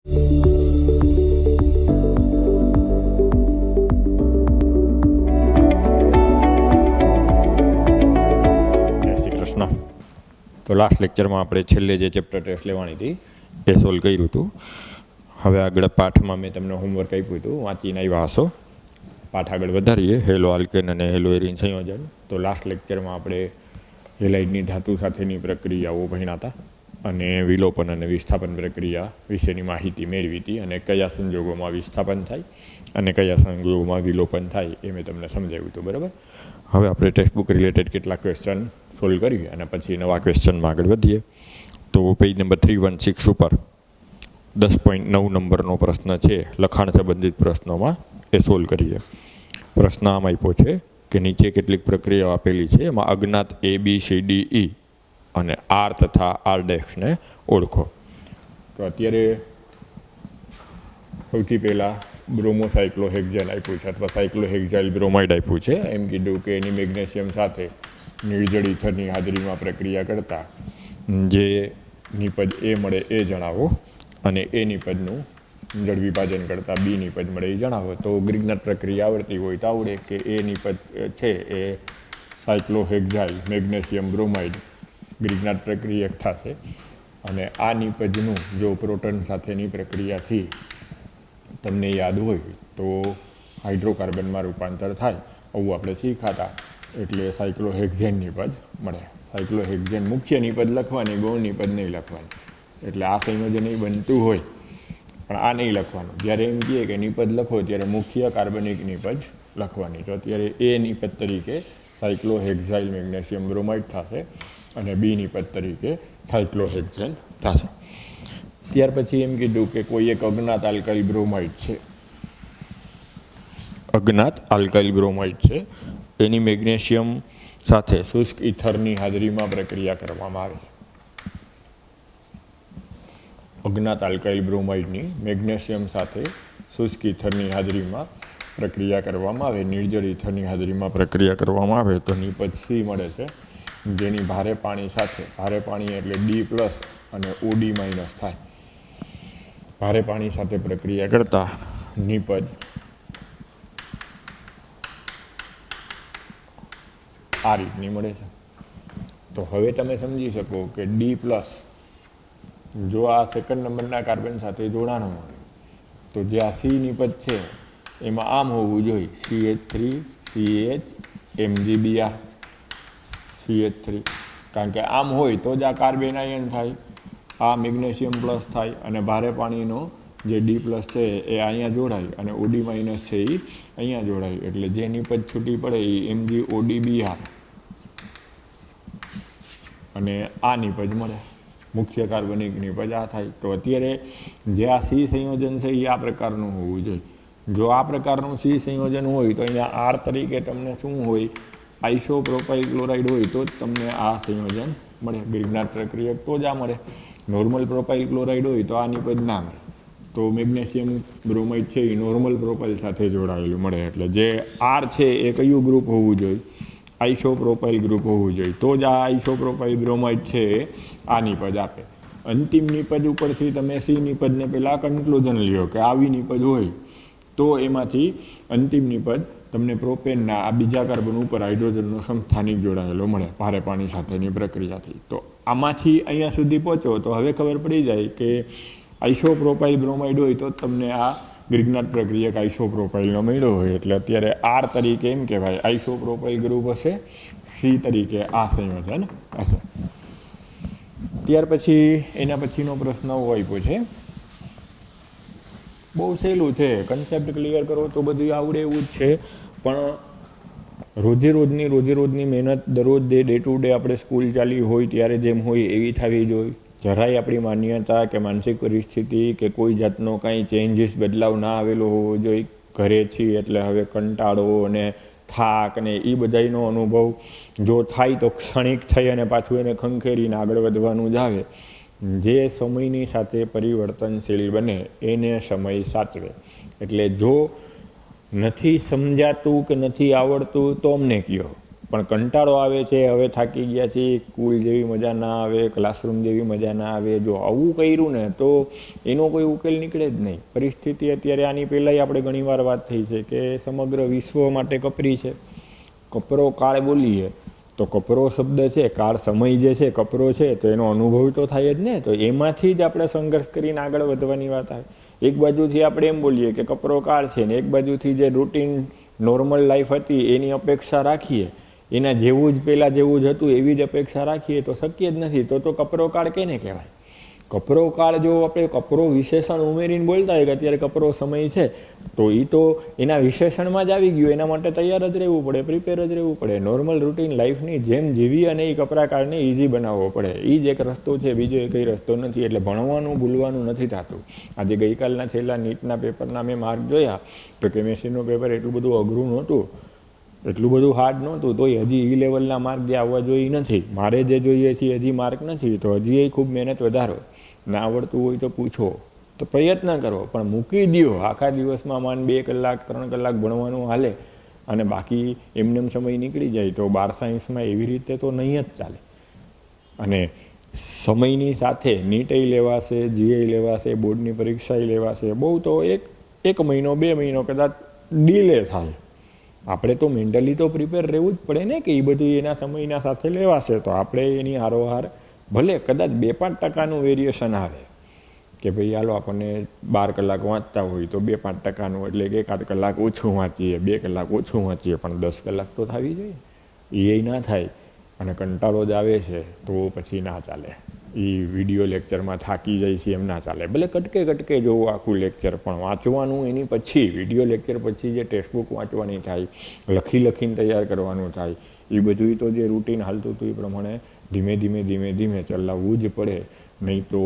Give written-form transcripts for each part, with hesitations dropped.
તો લાસ્ટ લેક્ચરમાં આપણે છેલ્લે જે ચેપ્ટર ટેસ્ટ લેવાની હતી એ સોલ્વ કર્યું હતું. હવે આગળ પાઠમાં મેં તમને હોમવર્ક આપ્યું હતું, વાંચીને આવ્યા હશો. પાઠ આગળ વધારીએ, હેલો આલ્કેન અને હેલો એરિન સંયોજન. તો લાસ્ટ લેક્ચરમાં આપણે હેલાઇડની ધાતુ સાથેની પ્રક્રિયાઓ ભણ્યા હતા અને વિલોપન અને વિસ્થાપન પ્રક્રિયા વિશેની માહિતી મેળવી હતી અને કયા સંજોગોમાં વિસ્થાપન થાય અને કયા સંજોગોમાં વિલોપન થાય એ મેં તમને સમજાવ્યું હતું. બરાબર. હવે આપણે ટેક્સ્ટબુક રિલેટેડ કેટલાક ક્વેશ્ચન સોલ્વ કરીએ અને પછી નવા ક્વેશ્ચનમાં આગળ વધીએ. તો પેજ નંબર 316 ઉપર 10.9 નંબરનો પ્રશ્ન છે, લખાણ સંબંધિત પ્રશ્નોમાં એ સોલ્વ કરીએ. પ્રશ્ન આમ આપ્યો છે કે નીચે કેટલીક પ્રક્રિયાઓ આપેલી છે, એમાં અજ્ઞાત ABCDE અને R તથા R' ઓળખો. તો અત્યારે સૌથી પહેલાં બ્રોમોસાયક્લોહેક્ઝેન આપ્યું છે અથવા સાયક્લોહેક્ઝાઇલ બ્રોમાઇડ આપ્યું છે. એમ કીધું કે એની મેગ્નેશિયમ સાથે નિર્જળ ઇથરની હાજરીમાં પ્રક્રિયા કરતાં જે નિપજ એ મળે એ જણાવો અને એ નિપજનું જળ વિભાજન કરતાં બી નિપજ મળે એ જણાવો. તો ગ્રિગ્નાટ પ્રક્રિયા આવડતી હોય તો આવડે કે એ નિપજ છે એ સાયક્લોહેક્ઝાઇલ મેગ્નેશિયમ બ્રોમાઇડ ગ્રિગ્નાટ પ્રક્રિયક થશે અને આ નિપજનું જો પ્રોટોન સાથેની પ્રક્રિયાથી તમને યાદ હોય તો હાઇડ્રોકાર્બનમાં રૂપાંતર થાય, આવું આપણે શીખાતા. એટલે સાયક્લોહેક્ઝેન નિપજ મળે. સાયક્લોહેક્ઝેન મુખ્ય નિપજ લખવાની, ગૌણ નિપજ નહીં લખવાની. એટલે આ સંયોજન એ બનતું હોય પણ આ નહીં લખવાનું. જ્યારે એમ કહે કે નિપજ લખો ત્યારે મુખ્ય કાર્બનિક નિપજ લખવાની. તો અત્યારે એ નિપજ તરીકે સાયક્લોહેક્ઝાઇલ મેગ્નેશિયમ બ્રોમાઇડ થશે અને બી નિપજ તરીકે સાયક્લોહેક્ઝેન થશે. ત્યાર પછી એમ કીધું કે કોઈ એક અજ્ઞાત આલ્કાઇલ બ્રોમાઇડ છે, અજ્ઞાત આલ્કાઇલ બ્રોમાઇડ છે, એની મેગ્નેશિયમ સાથે શુષ્ક ઇથરની હાજરીમાં પ્રક્રિયા કરવામાં આવે છે. અજ્ઞાત આલ્કાઇલ બ્રોમાઇડની મેગ્નેશિયમ સાથે શુષ્ક ઇથરની હાજરીમાં પ્રક્રિયા કરવામાં આવે, નિર્જળ ઇથરની હાજરીમાં પ્રક્રિયા કરવામાં આવે તો નિપજ સી મળે છે, જેની ભારે પાણી સાથે, ભારે પાણી એટલે D+ અને OD- થાય. ભારે પાણી સાથે પ્રક્રિયા કરતા નિપજ આ રીતની મળે છે. તો હવે તમે સમજી શકો કે D+ જો આ સેકન્ડ નંબરના કાર્બન સાથે જોડાણો હોય તો જે આ સી નિપજ છે એમાં આમ હોવું જોઈએ, CH3 CH MgBr CH3. કારણ કે આમ હોય તો જ આ કાર્બન આયન થાય, આ મેગ્નેશિયમ પ્લસ થાય અને ભારે પાણીનો જે D+ છે એ અહીંયા જોડાય અને OD- છે એ અહીંયા જોડાય. એટલે જે નિપજ છૂટી પડે એ MgODBr અને આ નિપજ મળે. મુખ્ય કાર્બનિક નિપજ આ થાય. તો અત્યારે જે આ સી સંયોજન છે એ આ પ્રકારનું હોવું જોઈએ. જો આ પ્રકારનું સી સંયોજન હોય તો અહીંયા R તરીકે તમને શું હોય, આઇસોપ્રોપાઇલ ક્લોરાઇડ હોય તો જ તમને આ સંયોજન મળે. ગ્રિગ્નાટ પ્રક્રિયક તો જ આ મળે. નોર્મલ પ્રોપાઇલ ક્લોરાઇડ હોય તો આ નિપજ ના મળે. તો મેગ્નેશિયમ બ્રોમાઇડ છે એ નોર્મલ પ્રોપાઇલ સાથે જોડાયેલું મળે. એટલે જે R છે એ કયું ગ્રુપ હોવું જોઈએ, આઇસોપ્રોપાઇલ ગ્રુપ હોવું જોઈએ. તો જ આ આઇસોપ્રોપાઇલ બ્રોમાઇડ છે આ નિપજ આપે. અંતિમ નિપજ ઉપરથી તમે સી નિપજને પહેલાં કન્ક્લુઝન લ્યો કે આવી નિપજ હોય તો એમાંથી અંતિમ નિપજ તમને પ્રોપેનના આ બીજા કાર્બન ઉપર હાઇડ્રોજનનો સમસ્થાનિક જોડાયેલો મળે ભારે પાણી સાથેની પ્રક્રિયાથી. તો આમાંથી અહીંયા સુધી પહોંચો તો હવે ખબર પડી જાય કે આઇસોપ્રોપાઇલ બ્રોમાઇડ હોય તો તમને આ ગ્રિગ્નાટ પ્રક્રિયક આઇસોપ્રોપાઇલનો મળ્યો હોય. એટલે અત્યારે R તરીકે એમ કહેવાય આઇસોપ્રોપાઇલ ગ્રુપ હશે, સી તરીકે આ સંયોજન હશે. ત્યાર પછી એના પછીનો પ્રશ્ન આપ્યો છે, બહુ સહેલું છે, કન્સેપ્ટ ક્લિયર કરો તો બધું આવડે એવું જ છે. પણ રોજે રોજની મહેનત દરરોજ ડે ટુ ડે આપણે સ્કૂલ ચાલી હોય ત્યારે જેમ હોય એવી થવી જોઈએ. જરાય આપણી માન્યતા કે માનસિક પરિસ્થિતિ કે કોઈ જાતનો કાંઈ ચેન્જીસ બદલાવ ના આવેલો હોવો જોઈએ. ઘરે છીએ એટલે હવે કંટાળો અને થાક ને એ બધાનો અનુભવ જો થાય તો ક્ષણિક થઈ અને પાછું એને ખંખેરીને આગળ વધવાનું જ આવે. જે સમયની સાથે પરિવર્તનશીલ બને એને સમય સાચવે. એટલે જો નથી સમજાતું કે નથી આવડતું તો અમને કહો, પણ કંટાળો આવે છે, હવે થાકી ગયા છીએ, સ્કૂલ જેવી મજા ના આવે, ક્લાસરૂમ જેવી મજા ના આવે, જો આવું કર્યું ને તો એનો કોઈ ઉકેલ નીકળે જ નહીં. પરિસ્થિતિ અત્યારે આની પહેલાંય આપણે ઘણીવાર વાત થઈ છે કે સમગ્ર વિશ્વ માટે કપરી છે. કપરો કાળ બોલીએ તો કપરો શબ્દ છે, કાળ સમય જે છે કપરો છે, તો એનો અનુભવ તો થાય જ ને. તો એમાંથી જ આપણે સંઘર્ષ કરીને આગળ વધવાની વાત આવે. એક બાજુથી આપણે એમ બોલીએ કે કપરો કાળ છે ને એક બાજુથી જે રૂટીન નોર્મલ લાઈફ હતી એની અપેક્ષા રાખીએ, એના જેવું જ પહેલાં જેવું જ હતું એવી જ અપેક્ષા રાખીએ તો શક્ય જ નથી. તો કપરો કાળ કેને કહેવાય? કપરો કાળ જો આપણે કપરો વિશેષણ ઉમેરીને બોલતા હોય કે અત્યારે કપરો સમય છે, તો એ તો એના વિશેષણમાં જ આવી ગયું. એના માટે તૈયાર જ રહેવું પડે, પ્રિપેર જ રહેવું પડે. નોર્મલ રૂટીન લાઈફની જેમ જીવી અને એ કપરા કાળને ઇઝી બનાવવો પડે. એ જ એક રસ્તો છે, બીજો એ કંઈ રસ્તો નથી. એટલે ભણવાનું ભૂલવાનું નથી થતું. આજે ગઈકાલના છેલ્લા નીટના પેપરના મેં માર્ક જોયા તો કેમેસ્ટ્રીનું પેપર એટલું બધું અઘરું નહોતું, એટલું બધું હાર્ડ નહોતું, તોય હજી ઈ લેવલના માર્ક જે આવવા જોઈએ નથી. મારે જે જોઈએ છે હજી માર્ક નથી, તો હજી એ ખૂબ મહેનત વધારો. ના આવડતું હોય તો પૂછો, તો પ્રયત્ન કરો, પણ મૂકી દો. આખા દિવસમાં માન 2 કલાક 3 કલાક ભણવાનું હાલે અને બાકી એમનેમ સમય નીકળી જાય તો 12 સાયન્સમાં એવી રીતે તો નહીં જ ચાલે. અને સમયની સાથે નીટય લેવાશે, જીઆઈ લેવાશે, બોર્ડની પરીક્ષા લેવાશે. બહુ તો એક મહિનો 2 મહિનો કદાચ ડીલે થાય. આપણે તો મેન્ટલી તો પ્રિપેર રહેવું જ પડે ને કે એ બધું એના સમયના સાથે લેવાશે. તો આપણે એની હારોહાર ભલે કદાચ 2-5% વેરિએશન આવે કે ભાઈ હાલો આપણને 12 કલાક વાંચતા હોય તો 2-5%, એટલે કે 1 કલાક ઓછું વાંચીએ, 2 કલાક ઓછું વાંચીએ, પણ 10 કલાક તો થવી જોઈએ. એ ના થાય અને કંટાળો જ આવે છે તો પછી ના ચાલે. એ વિડીયો લેક્ચરમાં થાકી જાય છે એમ ના ચાલે. ભલે કટકે જોવું આખું લેક્ચર, પણ વાંચવાનું એની પછી, વિડીયો લેક્ચર પછી જે ટેક્સ્ટબુક વાંચવાની થાય, લખીને તૈયાર કરવાનું થાય, એ બધું તો જે રૂટીન હાલતું હતું એ પ્રમાણે ધીમે ધીમે ચલાવવું જ પડે. નહીં તો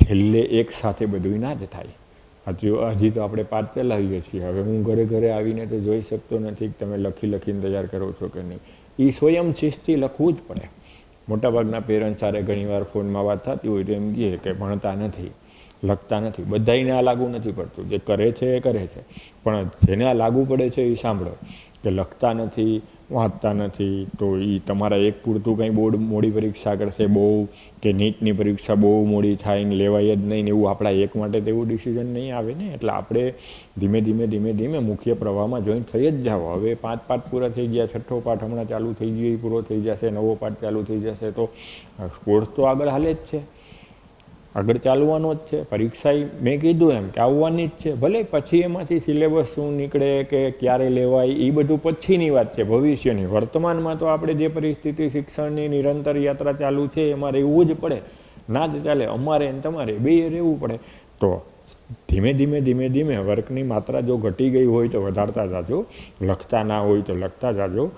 છેલ્લે એક સાથે બધું ના જ થાય. હજી તો આપણે પાઠ ચલાવીએ છીએ. હવે હું ઘરે આવીને તો જોઈ શકતો નથી કે તમે લખીને તૈયાર કરો છો કે નહીં. એ સ્વયં શિસ્તથી લખવું જ પડે. મોટાભાગના પેરેન્ટ્સ સાથે ઘણીવાર ફોનમાં વાત થતી હોય તો એમ કહે કે ભણતા નથી, લખતા નથી. બધાને આ લાગુ નથી પડતું. જે કરે છે એ કરે છે, પણ જેને આ લાગુ પડે છે એ સાંભળો કે લખતા નથી, વાંચતા નથી, તો એ તમારા એક પૂરતું કંઈ બોર્ડ મોડી પરીક્ષા કરશે બહુ, કે નીટની પરીક્ષા બહુ મોડી થાય ને લેવાય જ નહીં ને એવું આપણા એક માટે તો એવું ડિસિઝન નહીં આવે ને. એટલે આપણે ધીમે મુખ્ય પ્રવાહમાં જોઈન થઈ જ જાઓ. હવે 5 પાઠ પૂરા થઈ ગયા, 6ઠ્ઠો પાઠ હમણાં ચાલુ થઈ ગયો, એ પૂરો થઈ જશે, 9વો પાઠ ચાલુ થઈ જશે, તો કોર્સ તો આગળ હાલે જ છે, આગળ ચાલવાનો જ છે. પરીક્ષા મેં કીધું એમ કે આવવાની જ છે. ભલે પછી એમાંથી સિલેબસ શું નીકળે કે ક્યારે લેવાય એ બધું પછીની વાત છે, ભવિષ્યની. વર્તમાનમાં તો આપણે જે પરિસ્થિતિ શિક્ષણની નિરંતર યાત્રા ચાલુ છે એમાં રહેવું જ પડે. ના જ ચાલે. અમારે ને તમારે બેય રહેવું પડે. તો ધીમે વર્કની માત્રા જો ઘટી ગઈ હોય તો વધારતા જાજો, લખતા ના હોય તો લખતા જાજો,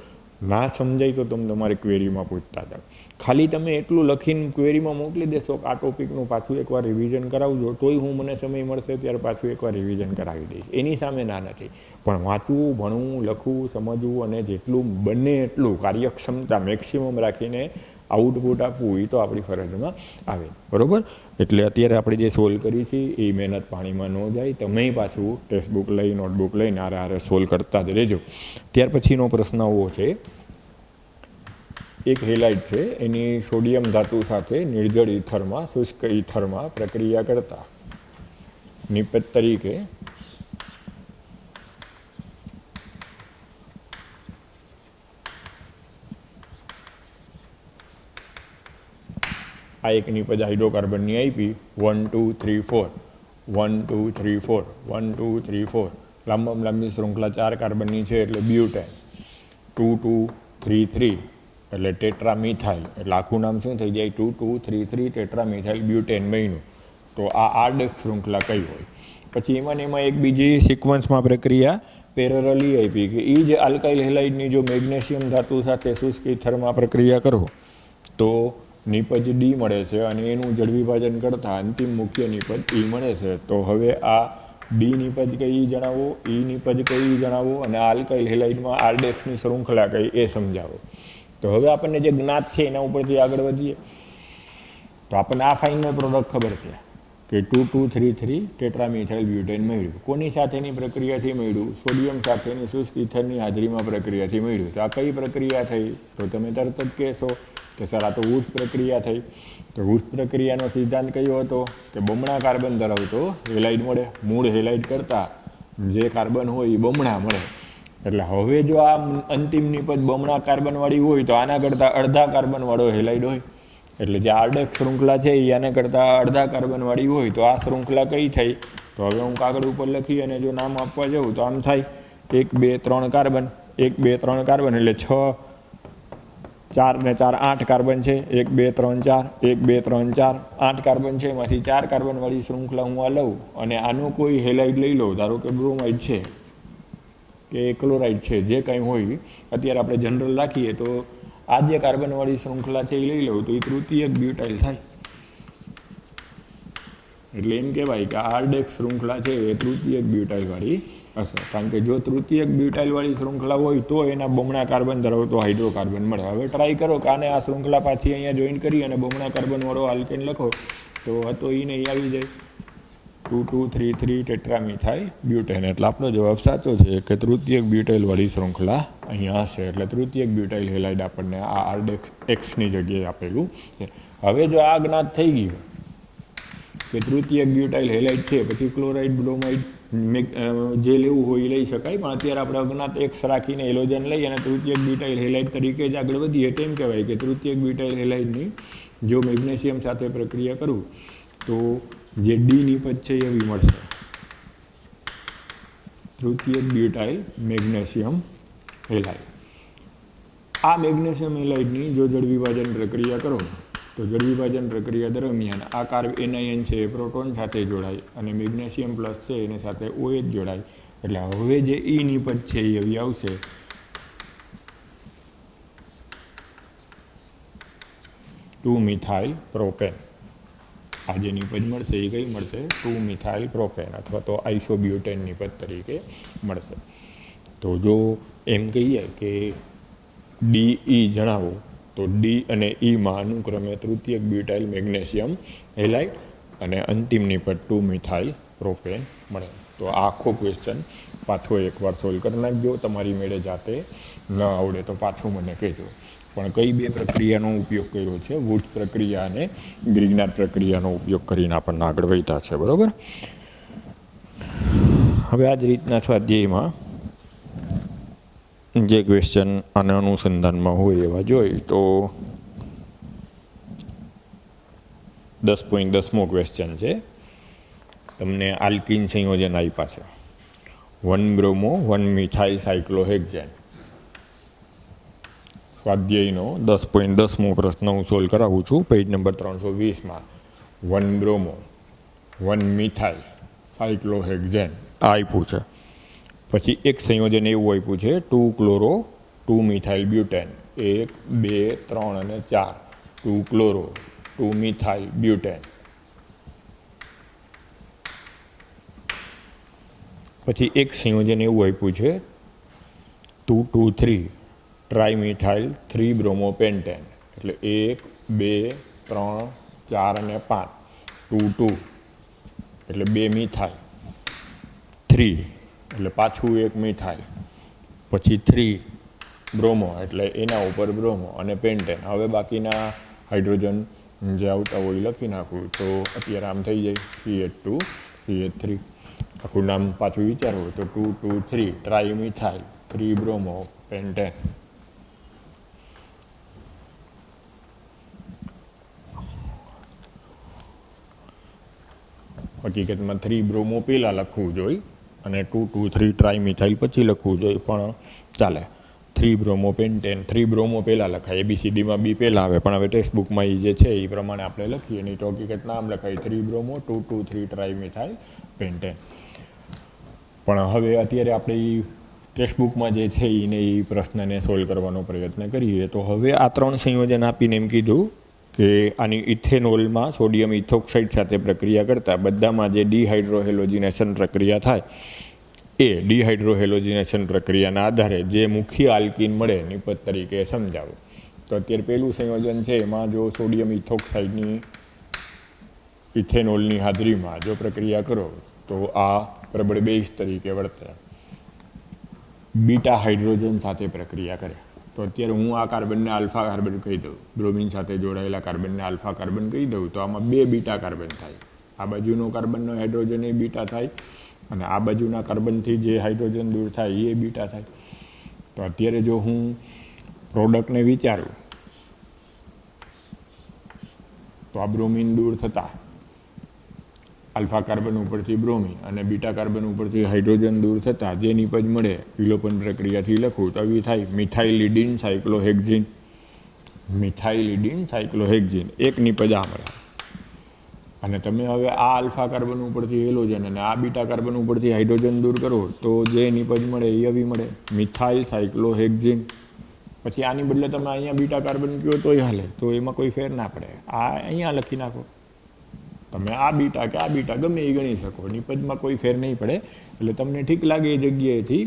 ના સમજાય તો તમે તમારી ક્વેરીમાં પૂછતા જાઓ. ખાલી તમે એટલું લખીને ક્વેરીમાં મોકલી દેશો કે આ ટોપિકનું પાછું એકવાર રિવિઝન કરાવજો, તોય હું મને સમય મળશે ત્યારે પાછું એકવાર રિવિઝન કરાવી દઈશ. એની સામે ના નથી. પણ વાંચવું, ભણવું, લખવું, સમજવું અને જેટલું બને એટલું કાર્યક્ષમતા મેક્સિમમ રાખીને આઉટપુટ આપવું એ તો આપણી ફરજમાં આવે. બરાબર? એટલે અત્યારે આપણે જે સોલ્વ કરી છે એ મહેનત પાણીમાં ન જાય. તમે પાછું ટેક્સ્ટબુક લઈ, નોટબુક લઈને આરે સોલ્વ કરતા જ રહેજો. ત્યાર પછીનો પ્રશ્ન એવો છે, એક હેલાઇટ છે, એની સોડિયમ ધાતુ સાથે નિર્જળ ઇથરમાં, શુષ્ક ઇથરમાં પ્રક્રિયા કરતા નિપજ તરીકે આ એક નિપજ હાઇડ્રોકાર્બનની આપી 1 2 3 4 1 2 3 4 1 2 3 4 લાંબામાં લાંબી શૃંખલા 4 કાર્બનની છે એટલે બ્યુટેન. 2 2 3 3 એટલે ટેટ્રામિથાઇલ. એટલે આખું નામ શું થઈ જાય? 2 2 3 3 ટેટ્રામિથાઇલ બ્યુટેન બન્યું. તો આ આડક શૃંખલા કઈ હોય? પછી એમાં એક બીજી સિક્વન્સમાં પ્રક્રિયા પેરેલલી આપી કે એ જ આલ્કાઇલ હેલાઇડની જો મેગ્નેશિયમ ધાતુ સાથે શુષ્ક ઇથરમાં પ્રક્રિયા કરો તો નિપજ ડી મળે છે અને એનું જળ વિભાજન કરતાં અંતિમ મુખ્ય નિપજ ઈ મળે છે. તો હવે આ ડી નિપજ કઈ જણાવો, ઈ નિપજ કઈ જણાવો અને આલ્કાઇલ હેલાઇડમાં આરડેક્સની શૃંખલા કઈ એ સમજાવો. તો હવે આપણને જે જ્ઞાત છે એના ઉપરથી આગળ વધીએ તો આપણને આ ફાઇનલ પ્રોડક્ટ ખબર છે. કે 2233 ટેટ્રામિથાઇલ બ્યુટેન મળ્યું. કોની સાથેની પ્રક્રિયાથી મળ્યું? સોડિયમ સાથેની શુષ્ક ઇથરની હાજરીમાં પ્રક્રિયાથી મળ્યું. તો આ કઈ પ્રક્રિયા થઈ? તો તમે તરત જ કહેશો કે સર આ તો વૂડ્સ પ્રક્રિયા થઈ. તો વૂડ્સ પ્રક્રિયાનો સિદ્ધાંત કયો હતો? કે બમણા કાર્બન ધરાવતો હેલાઇડ મળે. મૂળ હેલાઇડ કરતાં જે કાર્બન હોય એ બમણા મળે. એટલે હવે જો આ અંતિમ નિપજ બમણા કાર્બનવાળી હોય તો આના કરતાં અડધા કાર્બનવાળો હેલાઇડ હોય. એટલે જે આરડેક્સ શૃંખલા છે એ આના કરતાં અડધા કાર્બનવાળી હોય તો આ શૃંખલા કઈ થઈ? તો હવે હું કાગળ ઉપર લખી અને જો નામ આપવા જાઉં તો આમ થાય 1 2 3 કાર્બન, 1 2 3 કાર્બન એટલે 6 4 ને 4 8 કાર્બન છે. 1 2 3 4, 1 2 3 4 8 કાર્બન છે. એમાંથી 4 કાર્બનવાળી શૃંખલા હું આ લઉં અને આનું કોઈ હેલાઇડ લઈ લઉં. ધારો કે બ્રોમાઇડ છે કે ક્લોરાઇડ છે, જે કંઈ હોય. અત્યારે આપણે જનરલ રાખીએ તો આ જે કાર્બનવાળી શૃંખલા છે એ લઈ લઉં તો એ તૃતીયક બ્યુટાઇલ થાય. એટલે એમ કહેવાય કે આરડેક્સ શૃંખલા છે એ તૃતીયક બ્યુટાઇલવાળી હશે. કારણ કે જો તૃતીયક બ્યુટાઇલવાળી શૃંખલા હોય તો એના બમણા કાર્બન ધરાવતો હાઇડ્રોકાર્બન મળે. હવે ટ્રાય કરો કે આને આ શૃંખલા પાછી અહીંયા જોઈન કરી અને બમણા કાર્બનવાળો આલ્કેન લખો તો હતો એ નહીં આવી જાય 2233 ટેટ્રામિથાઇલ બ્યુટેન. એટલે આપણો જવાબ સાચો છે કે તૃતીયક બ્યુટાઇલવાળી શૃંખલા અહીંયા હશે. એટલે તૃતીયક બ્યુટાઇલ હેલાઇડ આપણને આ આરડેક્સ એક્સની જગ્યાએ આપેલું છે. હવે જો આ જ્ઞાત થઈ ગયું કે તૃતીયક બ્યુટાઇલ હેલાઇડ છે, પછી ક્લોરાઇડ બ્રોમાઇડ જે લેવું હોય એ લઈ શકાય. પણ અત્યારે આપણે અજ્ઞાત એક્સ રાખીને હેલોજન લઈ અને તૃતીયક બ્યુટાઇલ હેલાઇડ તરીકે જ આગળ વધીએ તેમ કહેવાય કે તૃતીયક બ્યુટાઇલ હેલાઇડની જો મેગ્નેશિયમ સાથે પ્રક્રિયા કરું તો જે ડી નિપજ છે એવી મળશે. તૃતીયક બ્યુટાઇલ મેગ્નેશિયમ હેલાઇડ. આ મેગ્નેશિયમ હેલાઇડની જો જળ વિભાજન પ્રક્રિયા કરો તો જળ વિભાજન પ્રક્રિયા દરમિયાન આ કાર્બ એનાયન છે એ પ્રોટોન સાથે જોડાય અને મેગ્નેશિયમ પ્લસ છે એની સાથે OH જોડાય. એટલે હવે જે ઈ નિપજ છે એ એવી આવશે 2મિથાઇલ પ્રોપેન. આ જે નિપજ મળશે એ કઈ મળશે? 2મિથાઇલ પ્રોપેન અથવા તો આઇસોબ્યુટેન નિપજ તરીકે મળશે. તો જો એમ કહીએ કે DE જણાવો તો ડી અને ઈમાં અનુક્રમે તૃતીયક બ્યુટાઇલ મેગ્નેશિયમ હેલાઇડ અને અંતિમ નિપજ 2મિથાઇલ પ્રોપેન મળે. તો આ આખો ક્વેશ્ચન પાછો એકવાર સોલ્વ કરી નાખજો. તમારી મેળે જાતે ન આવડે તો પાછું મને કહેજો. પણ કઈ બે પ્રક્રિયાનો ઉપયોગ કર્યો છે? વુડ્સ પ્રક્રિયા અને ગ્રિગ્નાર્ડ પ્રક્રિયાનો ઉપયોગ કરીને આપણને આગળ વધ્યા છે. બરાબર. હવે આ જ રીતના સ્વાધ્યાયમાં જે ક્વેશ્ચન અને અનુસંધાનમાં હોય એવા જોઈ તો 10.10મો ક્વેશ્ચન છે. તમને આલ્કીન સંયોજન આપ્યા છે 1 બ્રોમો 1 મિથાઇલ સાયક્લોહેક્ઝેન. સ્વાધ્યાયનો 10.10મો પ્રશ્ન હું સોલ્વ કરાવું છું. પેજ નંબર 320માં 1 બ્રોમો 1 મિથાઇલ સાયક્લોહેક્ઝેન આ આપ્યું છે. પછી એક સંયોજન એવું આપ્યું છે 2 ક્લોરો 2 મિથાઇલ બ્યુટેન. 1 2 3 અને 4 2 ક્લોરો 2 મિથાઇલ બ્યુટેન. પછી એક સંયોજન એવું આપ્યું છે 2 2 3 ટ્રાઇમિથાઇલ 3 બ્રોમોપેન્ટેન. એટલે 1 2 3 4 અને 5 2 2 એટલે 2 મિથાઇલ. 3 એટલે પાછું 1 મિથાઇલ. પછી 3 બ્રોમો એટલે એના ઉપર બ્રોમો અને પેન્ટેન. હવે બાકીના હાઇડ્રોજન જે આવતા હોય લખી નાખું તો અત્યારે આમ થઈ જાય CH2 CH3. આખું નામ પાછું વિચારવું તો 2 2 3 ટ્રાઇમિથાઇલ 3 બ્રોમો પેન્ટેન. હકીકતમાં 3 બ્રોમો પહેલાં લખવું જોઈએ અને 2 2 3 ટ્રાઇમિથાઇલ પછી લખવું જોઈએ, પણ ચાલે. 3 બ્રોમો પેન્ટેન 3 બ્રોમો પહેલાં લખાય. ABCDમાં બી પહેલાં આવે, પણ હવે ટેક્સ્ટ બુકમાં એ જે છે એ પ્રમાણે આપણે લખીએ. નહીં તો હકીકત નામ લખાય 3 બ્રોમો 2 2 3 ટ્રાઇમિથાઇલ પેન્ટેન. પણ હવે અત્યારે આપણે એ ટેક્સ્ટ બુકમાં જે છે એને એ પ્રશ્નને સોલ્વ કરવાનો પ્રયત્ન કરીએ. તો હવે આ 3 સંયોજન આપીને એમ કીધું કે આની ઇથેનોલમાં સોડિયમ ઇથોક્સાઇડ સાથે પ્રક્રિયા કરતાં બધામાં જે ડિહાઇડ્રોહેલોજિનેશન પ્રક્રિયા થાય એ ડિહાઇડ્રોહેલોજિનેશન પ્રક્રિયાના આધારે જે મુખ્ય આલ્કીન મળે નિપજ તરીકે સમજાવું. તો અત્યારે પહેલું સંયોજન છે એમાં જો સોડિયમ ઇથોક્સાઇડની ઇથેનોલની હાજરીમાં જો પ્રક્રિયા કરો તો આ પ્રબળ બેઝ તરીકે વર્તે. બીટા હાઇડ્રોજન સાથે પ્રક્રિયા કરે તો અત્યારે હું આ કાર્બનને આલ્ફા કાર્બન કહી દઉં, બ્રોમિન સાથે જોડાયેલા કાર્બનને આલ્ફા કાર્બન કહી દઉં તો આમાં 2 બીટા કાર્બન થાય. આ બાજુનો કાર્બનનો હાઇડ્રોજન એ બીટા થાય અને આ બાજુના કાર્બનથી જે હાઇડ્રોજન દૂર થાય એ બીટા થાય. તો અત્યારે જો હું પ્રોડક્ટને વિચારું તો આ બ્રોમિન દૂર થતાં આલ્ફા કાર્બન ઉપરથી બ્રોમિન અને બીટા કાર્બન ઉપરથી હાઇડ્રોજન દૂર થતાં જે નિપજ મળે વિલોપન પ્રક્રિયાથી લખું તો આવી થાય મિથાઇલિડીન સાયક્લોહેક્ઝિન. મિથાઇલિડીન સાયક્લોહેક્ઝિન એક નિપજ આ મળે. અને તમે હવે આ આલ્ફા કાર્બન ઉપરથી હેલોજન અને આ બીટા કાર્બન ઉપરથી હાઇડ્રોજન દૂર કરો તો જે નિપજ મળે એ આવી મળે મિથાઇલ સાયક્લોહેક્ઝિન. પછી આની બદલે તમે અહીંયા બીટા કાર્બન કહો તોય હાલે, તો એમાં કોઈ ફેર ના પડે. આ અહીંયા લખી નાખો, તમે આ બીટા કે આ બીટા ગમે એ ગણી શકો, નિપજમાં કોઈ ફેર નહીં પડે. એટલે તમને ઠીક લાગે એ જગ્યાએથી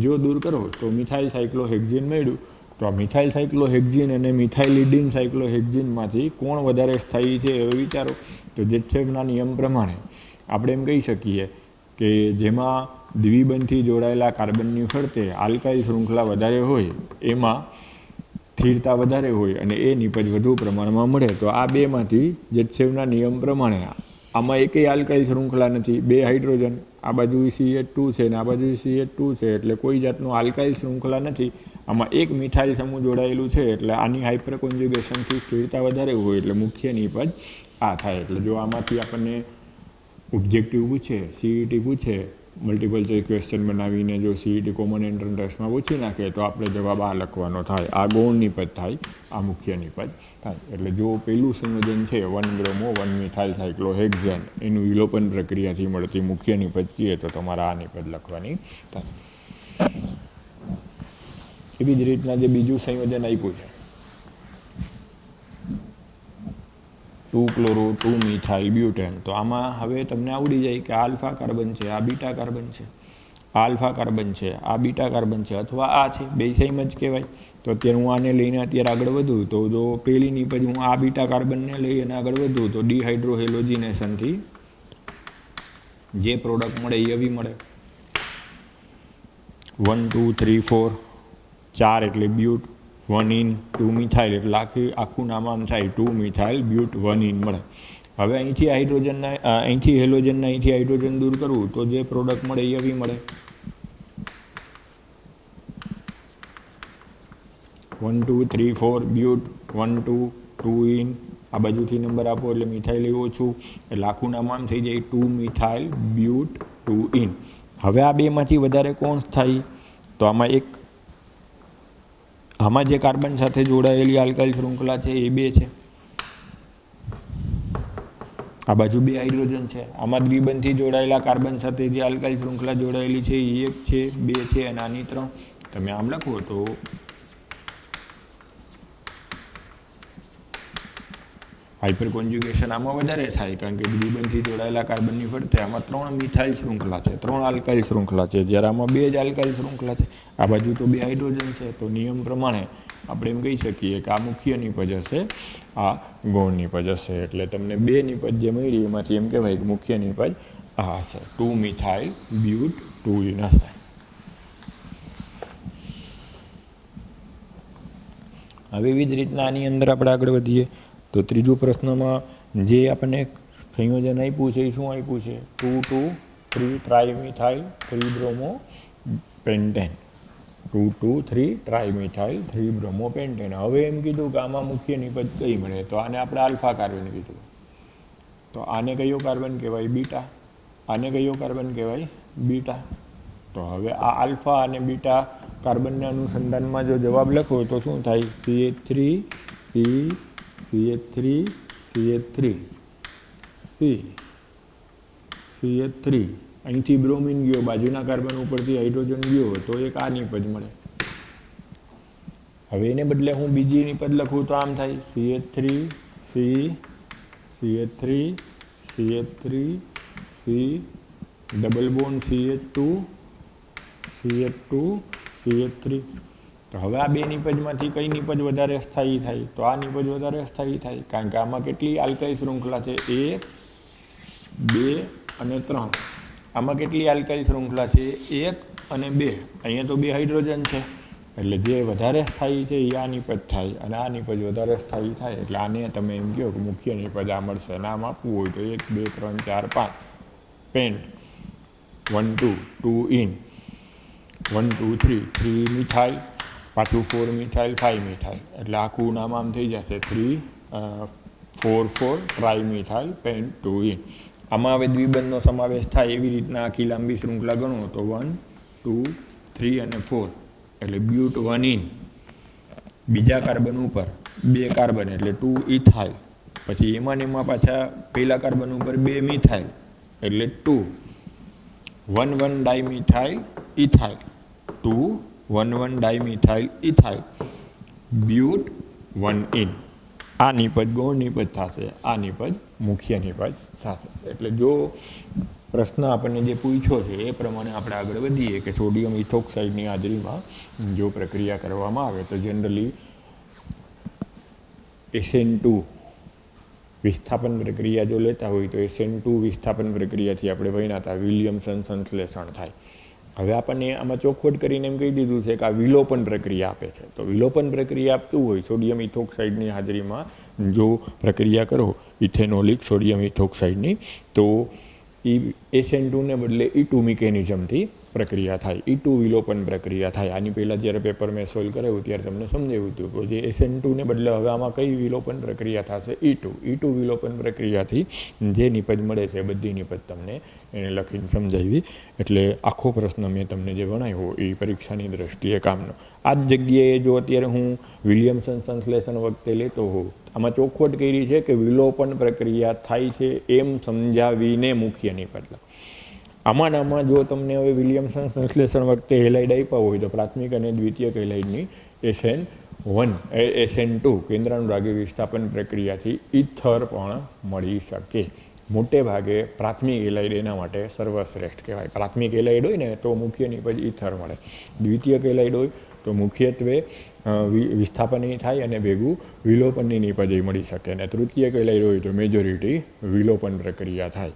જો દૂર કરો તો મિથાઇલ સાયક્લોહેક્ઝિન મળ્યું. તો આ મિથાઇલ સાયક્લોહેક્ઝિન અને મિથાઇલિડીન સાયક્લોહેક્ઝિનમાંથી કોણ વધારે સ્થાયી છે એ વિચારો. તો જેટસેવના નિયમ પ્રમાણે આપણે એમ કહી શકીએ કે જેમાં દ્વિબંધથી જોડાયેલા કાર્બનની ફરતે આલ્કાઇલ શૃંખલા વધારે હોય એમાં સ્થિરતા વધારે હોય અને એ નિપજ વધુ પ્રમાણમાં મળે. તો આ બેમાંથી જેટસેવના નિયમ પ્રમાણે આમાં એકેય આલ્કાઇલ શૃંખલા નથી, 2 હાઇડ્રોજન, આ બાજુ CH2 છે ને આ બાજુ CH2 છે, એટલે કોઈ જાતનું આલ્કાઇલ શૃંખલા નથી. આમાં એક મિથાઇલ સમૂહ જોડાયેલું છે એટલે આની હાઇપર કોન્જ્યુગેશનથી સ્થિરતા વધારે હોય એટલે મુખ્ય નિપજ આ થાય. એટલે જો આમાંથી આપણને ઓબ્જેક્ટિવ પૂછે, CET પૂછે, મલ્ટિપલ ચોઇસ ક્વેશ્ચન બનાવીને જો CET કોમન એન્ટ્રન્સ ટેસ્ટમાં પૂછી નાખે તો આપણે જવાબ આ લખવાનો થાય, આ ગૌણ નિપજ થાય, આ મુખ્ય નિપજ થાય. એટલે જો પેલું સંયોજન છે 1 બ્રોમો 1 મિથાઇલ સાયક્લોહેક્ઝેન એનું વિલોપન પ્રક્રિયાથી મળતી મુખ્ય નિપજ કહીએ તો તમારા આ નિપજ લખવાની થાય. એવી જ રીતના જે બીજું સંયોજન આપ્યું છે 2-ક્લોરો 2-મિથાઇલ બ્યુટેન, તો આમાં હવે તમને આવડી જાય કે આ આલ્ફા કાર્બન છે, આ બીટા કાર્બન છે, આ આલ્ફા કાર્બન છે, આ બીટા કાર્બન છે, અથવા આ છે, બે સેમ જ કહેવાય. તો અત્યારે હું આને લઈને અત્યારે આગળ વધું તો જો પહેલી નિપજ હું આ બીટા કાર્બનને લઈ અને આગળ વધું તો ડિહાઇડ્રોહેલોજિનેશનથી જે પ્રોડક્ટ મળે એ આવી મળે 1 2 3 4 4 એટલે બ્યુટ, 1 in 2 મિથાઇલ એટલે આખું નામ આમ થાય 2 મિથાઇલ બ્યુટ 1 in મળે. હવે અહીંથી હાઇડ્રોજનના અહીંથી હેલોજનના અહીંથી હાઇડ્રોજન દૂર કરવું તો જે પ્રોડક્ટ મળે એ આવી મળે 1 2 3 4 બ્યુટ 1 2 2 in, આ બાજુથી નંબર આપો એટલે મિથાઇલ એ ઓછું એટલે આખું નામ આમ થઈ જાય 2 મિથાઇલ બ્યુટ 2 in. હવે આ બેમાંથી વધારે કોણ થાય તો આમાં જે કાર્બન સાથે જોડાયેલી આલ્કાઇલ શૃંખલા છે એ 2 છે, આ બાજુ 2 હાઇડ્રોજન છે. આમાં દ્વિબંધથી જોડાયેલા કાર્બન સાથે જે આલ્કાઇલ શૃંખલા જોડાયેલી છે એ 1 છે, 2 છે અને આની 3. તમે આમ લખો તો હાઇપર કોન્જ્યુગેશન આમાં વધારે થાય કારણ કે દ્વિબંધથી જોડાયેલા કાર્બનની ફરતે આમાં 3 મિથાઇલ શૃંખલા છે, 3 આલ્કાઇલ શૃંખલા છે, જ્યારે આમાં 2 જ આલ્કાઇલ શૃંખલા છે. આ બાજુ તો 2 હાઇડ્રોજન છે. તો નિયમ પ્રમાણે આપણે એમ કહી શકીએ કે આ મુખ્ય નિપજ હશે, આ ગૌણ નિપજ હશે. એટલે તમને 2 નિપજ જે મળી એમાંથી એમ કહેવાય કે મુખ્ય નિપજ આ હશે 2 મિથાઇલ બ્યુટ 2 in હશે. હવે એવી જ રીતના આની અંદર આપણે આગળ વધીએ તો ત્રીજો પ્રશ્નમાં જે આપણને સંયોજન આપ્યું છે એ શું આપ્યું છે 2-2-3 ટ્રાઇમિથાઇલ 3 બ્રોમો પેન્ટેન, 2-2-3 ટ્રાઇમિથાઇલ 3 બ્રોમો પેન્ટેન. હવે એમ કીધું કે આમાં મુખ્ય નિપજ કઈ મળે તો આને આપણે આલ્ફા કાર્બન કીધું. તો આને કયો કાર્બન કહેવાય બીટા, આને કયો કાર્બન કહેવાય બીટા. તો હવે આ આલ્ફા અને બીટા કાર્બનના અનુસંધાનમાં જો જવાબ લખો તો શું થાય CH3 C CH3 CH3 C CH3 અહીંથી બ્રોમિન ગયો, બાજુના કાર્બન ઉપરથી હાઇડ્રોજન ગયો તો એક આ નિપજ મળે. હવે એને બદલે હું બીજી નિપજ લખું તો આમ થાય CH3 C CH3 CH3 C double bond CH2 CH2 CH3. તો હવે આ 2 નિપજમાંથી કઈ નિપજ વધારે સ્થાયી થાય તો આ નિપજ વધારે સ્થાયી થાય કારણ કે આમાં કેટલી આલ્કાઇલ શૃંખલા છે 1 2 અને 3. આમાં કેટલી આલ્કાઇલ શૃંખલા છે? 1 અને 2. અહીંયા તો 2 હાઇડ્રોજન છે એટલે જે વધારે સ્થાયી છે એ આ નિપજ થાય અને આ નિપજ વધારે સ્થાયી થાય એટલે આને તમે એમ કહો કે મુખ્ય નિપજ આ મળશે. નામ આપવું હોય તો 1 2 3 4 5 પેન્ટ 1 2 2 ઇન 1 2 3 3 મિથાઇલ પાછું 4 મિથાઇલ 5 મિથાઇલ એટલે આખું નામ આમ થઈ જશે 3 4 4 ટ્રાય મિથાઇલ પેન્ટ 2 ઇન. આમાં હવે દ્વિબંધનો સમાવેશ થાય એવી રીતના આખી લાંબી શૃંખલા ગણો તો 1 2 3 અને 4 એટલે બ્યુટ 1 ઇન. બીજા કાર્બન ઉપર 2 કાર્બન એટલે 2 ઇથાઇલ. પછી એમાં ને એમાં પાછા પહેલા કાર્બન ઉપર 2 મિથાઇલ એટલે 2 1 1 dimethyl ethyl 2 1 1 dimethyl ethyl બ્યુટ 1 in. આ નિપજ ગૌણ નિપજ થશે, આ નિપજ મુખ્ય નિપજ થશે. એટલે જો પ્રશ્ન આપણને જે પૂછ્યો છે એ પ્રમાણે આપણે આગળ વધીએ કે સોડિયમ ઇથોક્સાઇડની હાજરીમાં જો પ્રક્રિયા કરવામાં આવે તો જનરલી SN2 વિસ્થાપન પ્રક્રિયા જો લેતા હોય તો SN2 વિસ્થાપન પ્રક્રિયાથી આપણે ભણ્યા હતા વિલિયમસન સંશ્લેષણ થાય. હવે આપણને આમાં ચોખવટ કરીને એમ કહી દીધું છે કે આ વિલોપન પ્રક્રિયા આપે છે. તો વિલોપન પ્રક્રિયા આપતું હોય સોડિયમ ઇથોક્સાઇડની હાજરીમાં જો પ્રક્રિયા કરો ઇથેનોલિક સોડિયમ ઇથોક્સાઇડની તો એ SN2ને બદલે E2 મિકેનિઝમથી પ્રક્રિયા થાય, E2 વિલોપન પ્રક્રિયા થાય. આની પહેલાં જ્યારે પેપર મેં સોલ્વ કરાવ્યું ત્યારે તમને સમજાવ્યું હતું કે જે SN2ને બદલે હવે આમાં કઈ વિલોપન પ્રક્રિયા થશે? E2 વિલોપન પ્રક્રિયાથી જે નિપજ મળે છે બધી નિપજ તમને એને લખીને સમજાવી. એટલે આખો પ્રશ્ન મેં તમને જે ભણાવ્યો એ પરીક્ષાની દ્રષ્ટિએ કામનો. આ જ જગ્યાએ જો અત્યારે હું વિલિયમસન સંશ્લેષણ વખતે લેતો હોઉં, આમાં ચોખવટ કરી છે કે વિલોપન પ્રક્રિયા થાય છે એમ સમજાવીને મુખ્ય નિપજ. આમાં જો તમને હવે વિલિયમસન સંશ્લેષણ વખતે હેલાઇડ આપ્યા હોય તો પ્રાથમિક અને દ્વિતીયક હેલાઇડની SN2 કેન્દ્રાનુરાગી વિસ્થાપન પ્રક્રિયાથી ઇથર પણ મળી શકે. મોટે ભાગે પ્રાથમિક હેલાઇડ એના માટે સર્વશ્રેષ્ઠ કહેવાય. પ્રાથમિક હેલાઇડ હોય ને તો મુખ્ય નિપજ ઇથર મળે, દ્વિતીયક હેલાઇડ હોય તો મુખ્યત્વે વિસ્થાપન થાય અને ભેગું વિલોપનની નિપજ મળી શકે, અને તૃતીયક હેલાઇડ હોય તો મેજોરિટી વિલોપન પ્રક્રિયા થાય.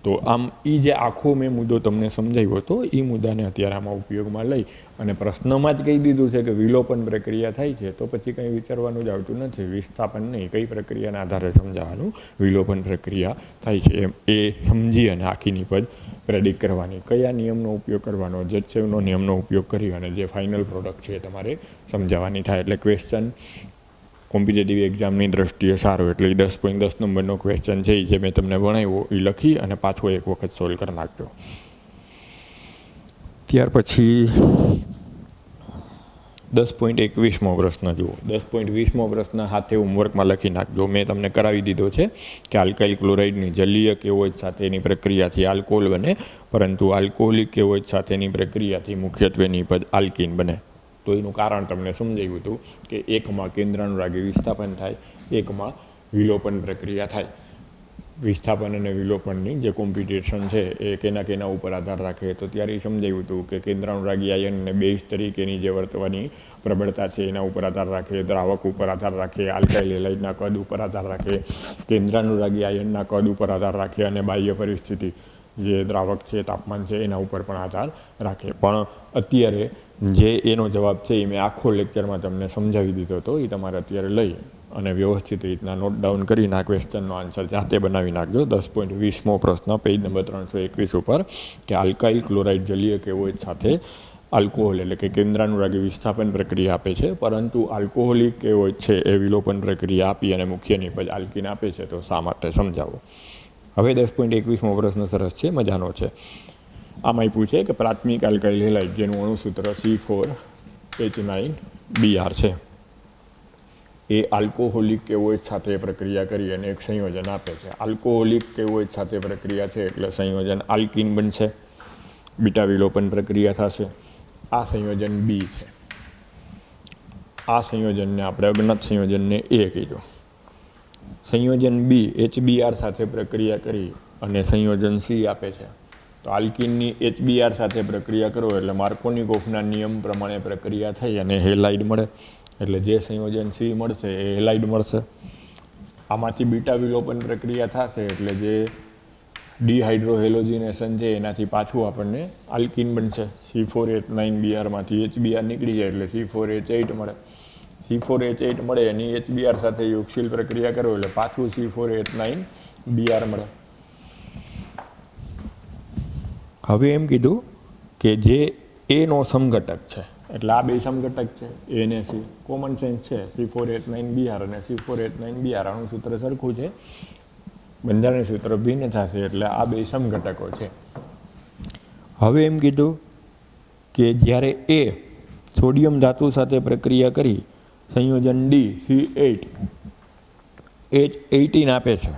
તો આમ એ જે આખો મેં મુદ્દો તમને સમજાવ્યો હતો એ મુદ્દાને અત્યારે આમાં ઉપયોગમાં લઈ અને પ્રશ્નમાં જ કહી દીધું છે કે વિલોપન પ્રક્રિયા થાય છે તો પછી કંઈ વિચારવાનું જ આવતું નથી. વિસ્થાપન નહીં, કઈ પ્રક્રિયાના આધારે સમજાવવાનું વિલોપન પ્રક્રિયા થાય છે એમ એ સમજી અને આખી નિપજ પ્રેડિક્ટ કરવાની. કયા નિયમનો ઉપયોગ કરવાનો? જજસેવનો નિયમનો ઉપયોગ કરી અને જે ફાઇનલ પ્રોડક્ટ છે એ તમારે સમજાવવાની થાય. એટલે ક્વેશ્ચન કોમ્પિટેટિવ એક્ઝામની દ્રષ્ટિએ સારો. એટલે 10.10 નંબરનો ક્વેશ્ચન છે જે મેં તમને ભણાવ્યો એ લખી અને પાછો એક વખત સોલ્વ કરી નાખજો. ત્યાર પછી 10.21મો પ્રશ્ન જુઓ. 10.20મો પ્રશ્ન હાથે હોમવર્કમાં લખી નાખજો. મેં તમને કરાવી દીધો છે કે આલ્કાઇલ ક્લોરાઇડની જલીય કેવોઇડ સાથેની પ્રક્રિયાથી આલ્કોહોલ બને, પરંતુ આલ્કોહોલિક કેવોઇડ સાથેની પ્રક્રિયાથી મુખ્યત્વે નિપજ આલ્કીન બને. તો એનું કારણ તમને સમજાવ્યું હતું કે એકમાં કેન્દ્રાનુરાગી વિસ્થાપન થાય, એકમાં વિલોપન પ્રક્રિયા થાય. વિસ્થાપન અને વિલોપનની જે કોમ્પિટિશન છે એ કેના ઉપર આધાર રાખે તો ત્યારે એ સમજાવ્યું હતું કે કેન્દ્રાનુરાગી આયન અને બેઝ તરીકેની જે વર્તવાની પ્રબળતા છે એના ઉપર આધાર રાખે, દ્રાવક ઉપર આધાર રાખે, આલ્કાઇલ હેલાઇડના કદ ઉપર આધાર રાખે, કેન્દ્રાનુરાગી આયનના કદ ઉપર આધાર રાખે અને બાહ્ય પરિસ્થિતિ જે દ્રાવક છે, તાપમાન છે એના ઉપર પણ આધાર રાખે. પણ અત્યારે જે એનો જવાબ છે એ મેં આખો લેક્ચરમાં તમને સમજાવી દીધો હતો. એ તમારે અત્યારે લઈ અને વ્યવસ્થિત રીતના નોટ ડાઉન કરીને આ ક્વેશ્ચનનો આન્સર જાતે બનાવી નાખજો. 10.20મો પ્રશ્ન પેજ નંબર 321 ઉપર કે આલ્કાઇલ ક્લોરાઇડ જલીય કેવોઇડ સાથે આલ્કોહોલ એટલે કે કેન્દ્રાનુરાગી વિસ્થાપન પ્રક્રિયા આપે છે, પરંતુ આલ્કોહોલિક કેવોઇડ છે એ વિલોપન પ્રક્રિયા આપી અને મુખ્ય નિપજ આલ્કીન આપે છે. તો શા માટે સમજાવો. હવે 10.21મો પ્રશ્ન સરસ છે, મજાનો છે. આમાં પૂછે કે પ્રાથમિક આલ્કાઇલ હેલાઇડ જેનું અણુસૂત્ર C4H9Br છે એ આલ્કોહોલિક કેવોઇડ સાથે પ્રક્રિયા કરી અને એક સંયોજન આપે છે. આલ્કોહોલિક કેવોઇડ સાથે પ્રક્રિયા છે એટલે સંયોજન આલ્કીન બનશે, બીટા વિલોપન પ્રક્રિયા થશે. આ સંયોજન બી છે. આ સંયોજનને આપણે અજ્ઞાત સંયોજનને એ કીધું. સંયોજન બી HBr સાથે પ્રક્રિયા કરી અને સંયોજન સી આપે છે. તો આલ્કીનની HBr સાથે પ્રક્રિયા કરો એટલે માર્કોનિકોફના નિયમ પ્રમાણે પ્રક્રિયા થઈ અને હેલાઇડ મળે. એટલે જે સંયોજન સી મળશે એ હેલાઇડ મળશે. આમાંથી બીટા વિલોપન પ્રક્રિયા થશે એટલે જે ડીહાઇડ્રોહેલોજિનેશન છે એનાથી પાછું આપણને આલ્કીન બનશે. C4H9Br માંથી HBr નીકળી જાય એટલે C4H8 મળે. C4H8 મળે એની HBr સાથે યોગશીલ પ્રક્રિયા કરો એટલે પાછું C4H9Br મળે. હવે એમ કીધું કે જે એનો સમઘટક છે એટલે આ બે સમઘટક છે એ ને સી, કોમન સેન્સ છે. C4H9Br અને C4H9Br આનું સૂત્ર સરખું છે, બંધારણ સૂત્ર ભિન્ન થશે એટલે આ બે સમઘટકો છે. હવે એમ કીધું કે જ્યારે એ સોડિયમ ધાતુ સાથે પ્રક્રિયા કરી સંયોજન DCH18 આપે છે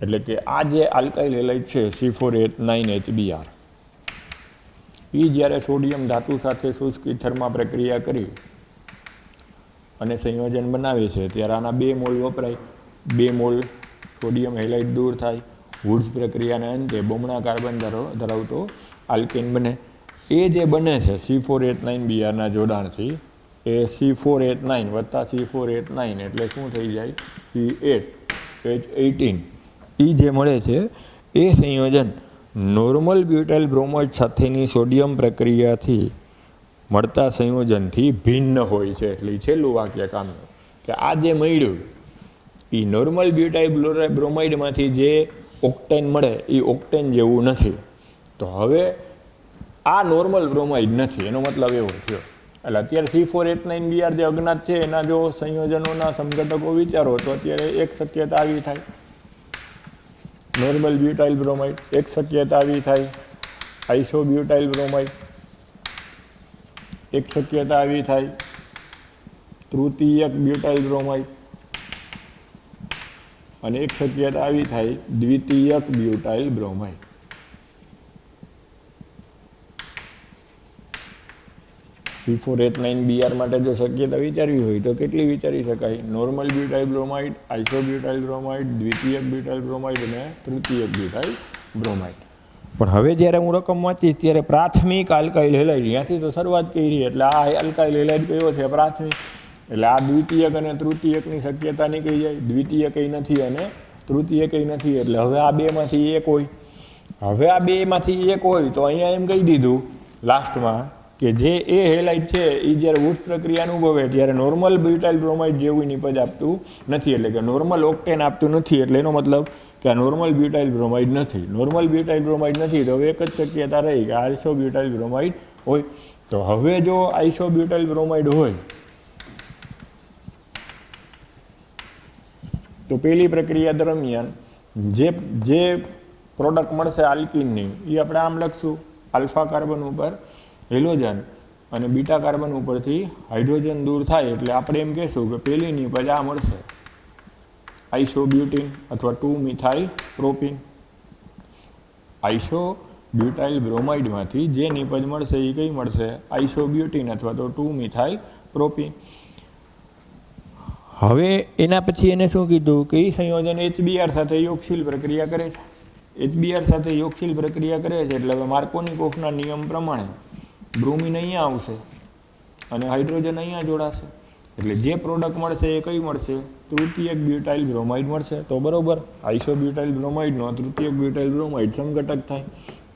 એટલે કે આ જે આલ્કાઇલ હેલાઇડ છે C4H9HBr એ જ્યારે સોડિયમ ધાતુ સાથે શુષ્ક ઇથરમાં પ્રક્રિયા કરી અને સંયોજન બનાવે છે ત્યારે આના 2 મોલ વપરાય. 2 મોલ સોડિયમ હેલાઇડ દૂર થાય. વુડ્સ પ્રક્રિયાના અંતે બમણા કાર્બન ધરાવતો આલ્કેન બને. એ જે બને છે C4H9Br જોડાણથી એ C4H9 વત્તા C4H9 એટલે શું થઈ જાય C8H18 એ જે મળે છે એ સંયોજન નોર્મલ બ્યુટાઇલ બ્રોમાઇડ સાથેની સોડિયમ પ્રક્રિયાથી મળતા સંયોજનથી ભિન્ન હોય છે. એટલે છેલ્લું વાક્ય કામનું કે આ જે મળ્યું એ નોર્મલ બ્યુટાઇલ બ્રોમાઇડમાંથી જે ઓક્ટેન મળે એ ઓક્ટેન જેવું નથી. તો હવે આ નોર્મલ બ્રોમાઇડ નથી એનો મતલબ એવો થયો. એટલે અત્યારે C4H9Br જે અજ્ઞાત છે એના જો સંયોજનોના સમઘટકો વિચારો તો અત્યારે એક શક્યતા આવી થાય નોર્મલ બ્યુટાઇલ બ્રોમાઇડ, એક શક્યતા આવી થાય આઇસોબ્યુટાઇલ બ્રોમાઇડ, એક શક્યતા આવી થાય તૃતીયક બ્યુટાઇલ બ્રોમાઇડ અને એક શક્યતા આવી થાય દ્વિતીયક બ્યુટાઇલ બ્રોમાઇડ. C4H9Br માટે જો શક્યતા વિચારવી હોય તો કેટલી વિચારી શકાય? Normal butyl bromide, isobutyl bromide, દ્વિતીયક બ્યુટાઇલ બ્રોમાઇડ અને તૃતીયક બ્યુટાઇલ બ્રોમાઇડ. પણ હવે જ્યારે હું રકમ વાંચીશ ત્યારે પ્રાથમિક આલ્કાઇલ હેલાઇડ ત્યાંથી તો શરૂઆત કરી એટલે આ આલ્કાઇલ હેલાઇડ કયો છે પ્રાથમિક એટલે આ દ્વિતીયક અને તૃતીયકની શક્યતા નીકળી જાય. દ્વિતીયકય નથી અને તૃતીયકય નથી એટલે હવે આ બેમાંથી એક હોય. હવે આ બેમાંથી એક હોય તો અહીંયા એમ કહી દીધું લાસ્ટમાં કે જે એ હેલાઇડ છે એ જ્યારે વુડ્સ પ્રક્રિયા અનુભવે ત્યારે નોર્મલ બ્યુટાઇલ બ્રોમાઇડ જેવું નિપજ આપતું નથી એટલે કે નોર્મલ ઓક્ટેન આપતું નથી. એટલે એનો મતલબ કે આ નોર્મલ બ્યુટાઇલ બ્રોમાઇડ નથી. નોર્મલ બ્યુટાઇલ બ્રોમાઇડ નથી તો હવે એક જ શક્યતા રહી કે આઇસોબ્યુટાઇલ બ્રોમાઇડ હોય. તો હવે જો આઇસોબ્યુટાઇલ બ્રોમાઇડ હોય તો પેલી પ્રક્રિયા દરમિયાન જે પ્રોડક્ટ મળશે આલ્કીનની એ આપણે આમ લખશું આલ્ફા કાર્બન ઉપર હેલોજન અને બીટા કાર્બન ઉપરથી હાઇડ્રોજન દૂર થાય એટલે આપણે એમ કહેશું કે પેલી નિપજ આ મળશે આઇસોબ્યુટીન અથવા 2મિથાઇલ પ્રોપીન. આઇસોબ્યુટાઇલ બ્રોમાઇડમાંથી જે નિપજ મળશે એ કઈ મળશે આઇસોબ્યુટીન અથવા તો 2મિથાઇલ પ્રોપીન. હવે એના પછી એને શું કીધું કે એ સંયોજન HBr સાથે યોગશીલ પ્રક્રિયા કરે છે. HBr સાથે યોગશીલ પ્રક્રિયા કરે છે એટલે હવે માર્કોનિકોફના નિયમ પ્રમાણે બ્રોમિન અહીંયા આવશે અને હાઇડ્રોજન અહીંયા જોડાશે એટલે જે પ્રોડક્ટ મળશે એ કઈ મળશે તૃતીયક બ્યુટાઇલ બ્રોમાઇડ મળશે. તો બરોબર આઇસોબ્યુટાઇલ બ્રોમાઇડનો તૃતીયક બ્યુટાઇલ બ્રોમાઇડ સમઘટક થાય.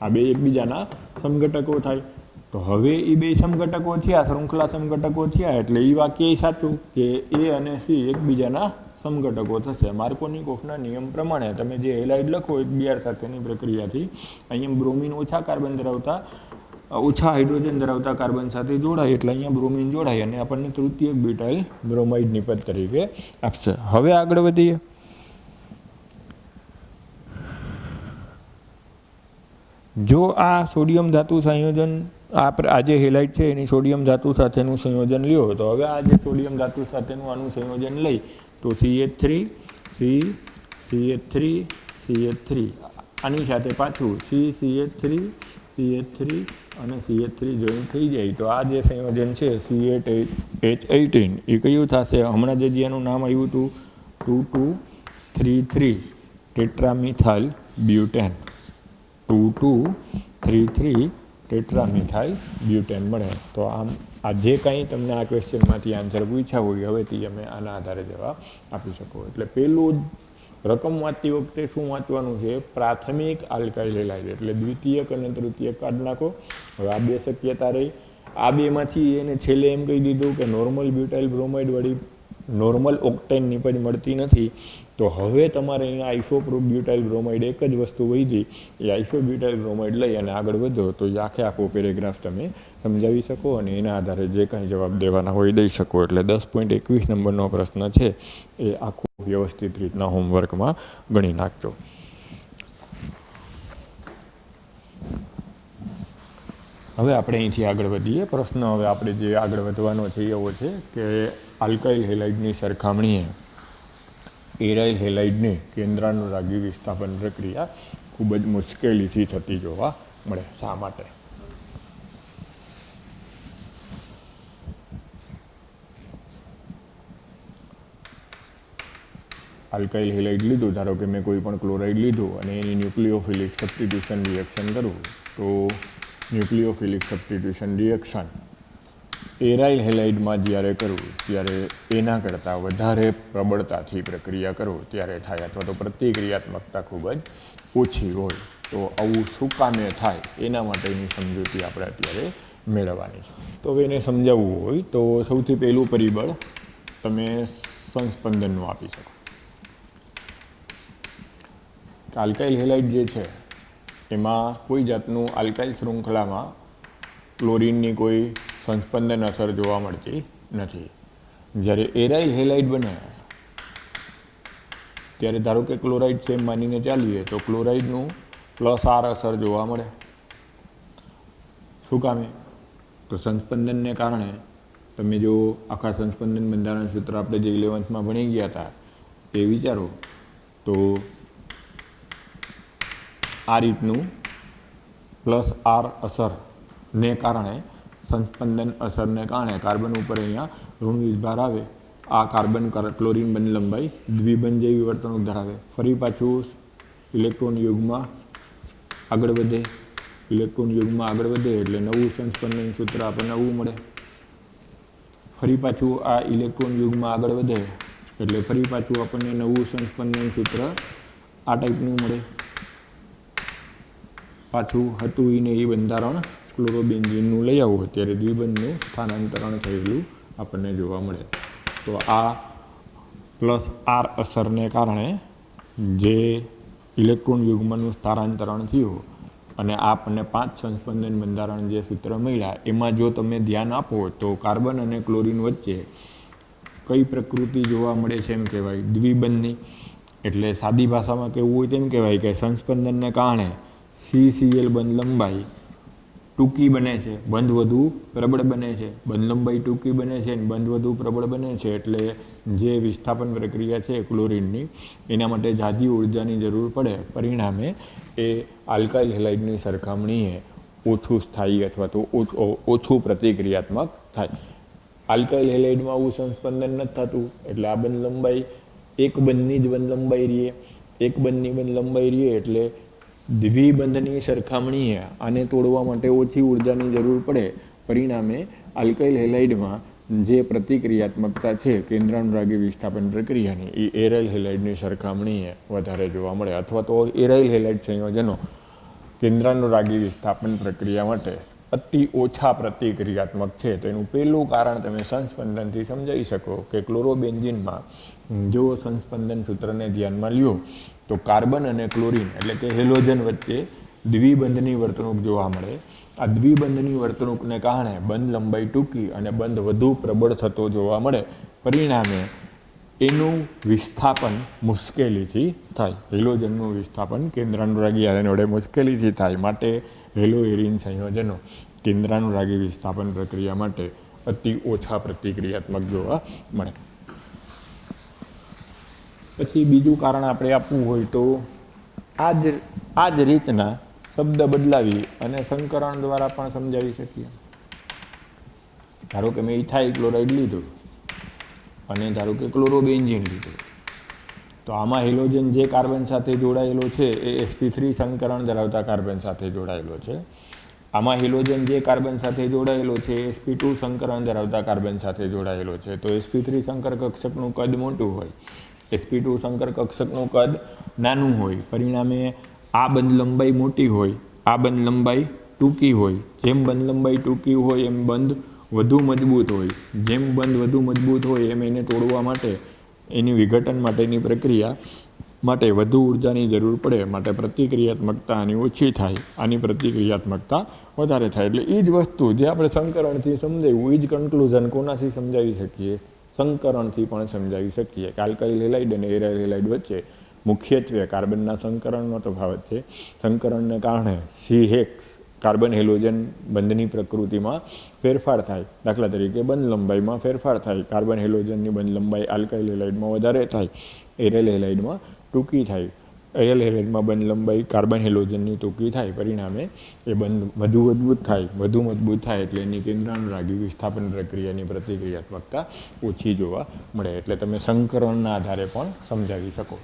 આ બે એકબીજાના સમઘટકો થાય. તો હવે એ બે સમઘટકો થયા શૃંખલા સમઘટકો થયા એટલે એ વાક્ય સાચું કે એ અને સી એકબીજાના સમઘટકો થશે. માર્કોનિકોફના નિયમ પ્રમાણે તમે જે હેલાઇડ લખો HBr સાથેની પ્રક્રિયાથી અહીંયા બ્રોમિન ઓછા હાઇડ્રોજન ધરાવતા કાર્બન સાથે જોડાય એટલે અહીંયા બ્રોમિન જોડાય અને આપણને તૃતીયક બ્યુટાઇલ બ્રોમાઇડ નિપજ તરીકે આપશે. હવે આગળ વધીએ. જો આ સોડિયમ ધાતુ સંયોજન આ જે હેલાઇડ છે એની સોડિયમ ધાતુ સાથેનું સંયોજન લ્યો તો હવે આ જે સોડિયમ ધાતુ સાથેનું આનું સંયોજન લઈ તો CH3 CH3 આની સાથે પાછું CH3 અને CH3 જોઈન્ટ થઈ જાય તો આ જે સંયોજન છે CH18 એ કયું થશે? હમણાં જે એનું નામ આવ્યું હતું 2233 ટેટ્રામિથાઇલ બ્યુટેન 2233 ટેટ્રામિથાઇલ બ્યુટેન મળે. તો આમ આ જે કંઈ તમને આ ક્વેશ્ચનમાંથી આન્સર પૂછ્યા હોય હવેથી અમે આના આધારે જવાબ આપી શકો. એટલે પહેલું રકમ વાંચતી વખતે શું વાંચવાનું છે? પ્રાથમિક આલ્કાઇલ હેલાઇડ એટલે દ્વિતીયક અને તૃતીયક કાઢી નાખો. હવે આ બે શક્યતા રહી. આ બેમાંથી એને છેલ્લે એમ કહી દીધું કે નોર્મલ બ્યુટાઇલ બ્રોમાઇડ વળી નોર્મલ ઓક્ટેન નિપજ મળતી નથી. તો હવે તમારે અહીંયા આઇસોપ્રોપ બ્યુટાઇલ બ્રોમાઇડ એક જ વસ્તુ વધી, એ આઇસો બ્યુટાઇલ બ્રોમાઇડ લઈ અને આગળ વધો તો એ આખે આખો પેરેગ્રાફ તમે સમજાવી શકો અને એના આધારે જે કાંઈ જવાબ દેવાના હોય દઈ શકો. એટલે 10.21 નંબરનો પ્રશ્ન છે એ આખો વ્યવસ્થિત રીતના હોમવર્કમાં ગણી નાખજો. હવે આપણે અહીંથી આગળ વધીએ. પ્રશ્ન હવે આપણે જે આગળ વધવાનો છે એવો છે કે આલ્કાઇલ હેલાઇડની સરખામણીએ એરાઇલ હેલાઇડની કેન્દ્રાનુરાગી વિસ્થાપન પ્રક્રિયા ખૂબ જ મુશ્કેલીથી થતી જોવા મળે. શા માટે? આલ્કાઇલ હેલાઇડ લીધું, ધારો કે મેં કોઈ પણ ક્લોરાઇડ લીધું અને એની ન્યુક્લિયોફિલિક સબસ્ટિટ્યુશન રિએક્શન કરું તો ન્યુક્લિયોફિલિક સબસ્ટિટ્યુશન રિએક્શન એરાઇલ હેલાઇડમાં જ્યારે કરું ત્યારે એના કરતાં વધારે પ્રબળતાથી પ્રક્રિયા કરું ત્યારે થાય, અથવા તો પ્રતિક્રિયાત્મકતા ખૂબ જ ઓછી હોય. તો આવું શું કામે થાય એના માટેની સમજૂતી આપણે અત્યારે મેળવવાની છે. તો હવે એને સમજાવવું હોય તો સૌથી પહેલું પરિબળ તમે સંસ્પંદનનું આપી શકો. આલ્કાઇલ હેલાઇડ જે છે એમાં કોઈ જાતનું આલ્કાઇલ શૃંખલામાં ક્લોરીનની કોઈ સંસ્પંદન અસર જોવા મળતી નથી. જ્યારે એરાઇલ હેલાઇડ બને ત્યારે ધારો કે ક્લોરાઇડ છે એમ માનીને ચાલીએ તો ક્લોરાઇડનું +R અસર જોવા મળે. શું કામે? તો સંસ્પંદનને કારણે તમે જો આખા સંસ્પંદન બંધારણ સૂત્ર આપણે જે 11th ભણી ગયા હતા એ વિચારો તો આ રીતનું +R અસરને કારણે સંસ્પંદન અસરને કારણે કાર્બન ઉપર અહીંયા ઋણ વીજભાર આવે. આ કાર્બન ક્લોરીન બંધ લંબાઈ દ્વિબંધ જેવી વર્તણૂક ધરાવે. ફરી પાછું ઇલેક્ટ્રોન યુગમાં આગળ વધે. ઇલેક્ટ્રોન યુગમાં આગળ વધે એટલે નવું સંસ્પંદન સૂત્ર આપણને નવું મળે. ફરી પાછું આ ઇલેક્ટ્રોન યુગમાં આગળ વધે એટલે ફરી પાછું આપણને નવું સંસ્પંદન સૂત્ર આ ટાઈપનું મળે. પાછું હતું એને એ બંધારણ ક્લોરોબેન્ઝીનનું લઈ આવો ત્યારે દ્વિબંધનું સ્થાનાંતરણ થયેલું આપણને જોવા મળે. તો આ +R અસરને કારણે જે ઇલેક્ટ્રોન યુગ્મનું સ્થાનાંતરણ થયું અને આપણને 5 સંસ્પંદન બંધારણ જે સૂત્ર મળ્યા એમાં જો તમે ધ્યાન આપો તો કાર્બન અને ક્લોરીન વચ્ચે કઈ પ્રકૃતિ જોવા મળે છે એમ કહેવાય? દ્વિબંધની. એટલે સાદી ભાષામાં કહેવું હોય તેમ કહેવાય કે સંસ્પંદનને કારણે CCl બંધ લંબાઈ ટૂંકી બને છે, બંધ વધુ પ્રબળ બને છે. બંધ લંબાઈ ટૂંકી બને છે અને બંધ વધુ પ્રબળ બને છે એટલે જે વિસ્થાપન પ્રક્રિયા છે ક્લોરીનની એના માટે ઝાઝી ઉર્જાની જરૂર પડે. પરિણામે એ આલ્કાઇલ હેલાઇડની સરખામણીએ ઓછું સ્થાયી અથવા તો ઓછું પ્રતિક્રિયાત્મક થાય. આલ્કાઇલ હેલાઇડમાં આવું સંસ્પંદન નથી થતું એટલે આ બંધ લંબાઈ એક બંધની જ બંધ લંબાઈ રહીએ. એક બંધની બંધ લંબાઈ રહીએ એટલે દ્વિબંધની સરખામણીએ આને તોડવા માટે ઓછી ઉર્જાની જરૂર પડે. પરિણામે આલ્કાઇલ હેલાઇડમાં જે પ્રતિક્રિયાત્મકતા છે કેન્દ્રાનુરાગી વિસ્થાપન પ્રક્રિયાની એ એરાઇલ હેલાઇડની સરખામણીએ વધારે જોવા મળે. અથવા તો એરાઇલ હેલાઇડ સંયોજનો કેન્દ્રાનુરાગી વિસ્થાપન પ્રક્રિયા માટે અતિ ઓછા પ્રતિક્રિયાત્મક છે. તો એનું પહેલું કારણ તમે સંસ્પંદનથી સમજાવી શકો કે ક્લોરોબેન્ઝીનમાં જો સંસ્પંદન સૂત્રને ધ્યાનમાં લ્યો તો કાર્બન અને ક્લોરીન એટલે કે હેલોજન વચ્ચે દ્વિબંધની વર્તણૂક જોવા મળે. આ દ્વિબંધની વર્તણૂકને કારણે બંધ લંબાઈ ટૂંકી અને બંધ વધુ પ્રબળ થતો જોવા મળે. પરિણામે એનું વિસ્થાપન મુશ્કેલીથી થાય. હેલોજનનું વિસ્થાપન કેન્દ્રાનુરાગી આયન વડે મુશ્કેલીથી થાય. માટે હેલો એરિન સંયોજનો કેન્દ્રાનુરાગી વિસ્થાપન પ્રક્રિયા માટે અતિ ઓછા પ્રતિક્રિયાત્મક જોવા મળે. પછી બીજું કારણ આપણે આપવું હોય તો આ જ રીતના શબ્દ બદલાવી અને સંકરણ દ્વારા પણ સમજાવી શકીએ. ધારો કે મેં ઇથાઇલ ક્લોરાઇડ લીધું અને ધારો કે ક્લોરોબેન્ઝીન લીધું તો આમાં હેલોજન જે કાર્બન સાથે જોડાયેલો છે એ sp3 સંકરણ ધરાવતા કાર્બન સાથે જોડાયેલો છે. આમાં હેલોજન જે કાર્બન સાથે જોડાયેલો છે એ sp2 સંકરણ ધરાવતા કાર્બન સાથે જોડાયેલો છે. તો sp3 સંકર કક્ષકનું કદ મોટું હોય sp2 સંકર કક્ષકનું કદ નાનું હોય, પરિણામે આ બંધ લંબાઈ મોટી હોય, આ બંધ લંબાઈ ટૂંકી હોય. જેમ બંધ લંબાઈ ટૂંકી હોય એમ બંધ વધુ મજબૂત હોય. જેમ બંધ વધુ મજબૂત હોય એમ એને તોડવા માટે, એની વિઘટન માટેની પ્રક્રિયા માટે વધુ ઉર્જાની જરૂર પડે. માટે પ્રતિક્રિયાત્મકતા આની ઓછી થાય, આની પ્રતિક્રિયાત્મકતા વધારે થાય. એટલે એ જ વસ્તુ જે આપણે સંકરણથી સમજાવ્યું, એ જ કન્ક્લુઝન કોનાથી સમજાવી શકીએ? સંકરણથી પણ સમજાવી શકીએ. આલ્કાઇલ હેલાઇડ અને એરાઇલ હેલાઇડ વચ્ચે મુખ્યત્વે કાર્બનના સંકરણનો તફાવત છે. સંકરણને કારણે CH કાર્બન હેલોજન બંધની પ્રકૃતિમાં ફેરફાર થાય. દાખલા તરીકે બંધ લંબાઈમાં ફેરફાર થાય. કાર્બન હેલોજનની બંધ લંબાઈ આલ્કાઇલ હેલાઇડમાં વધારે થાય, એરાઇલ હેલાઇડમાં ટૂંકી થાય. એરાઇલ હેલાઇડમાં બંધ લંબાઈ કાર્બન હેલોજનની ટૂંકી થાય, પરિણામે એ બંધ વધુ મજબૂત થાય. વધુ મજબૂત થાય એટલે એની કેન્દ્રાનુરાગી વિસ્થાપન પ્રક્રિયાની પ્રતિક્રિયાત્મકતા ઓછી જોવા મળે. એટલે તમે સંકરણના આધારે પણ સમજાવી શકો.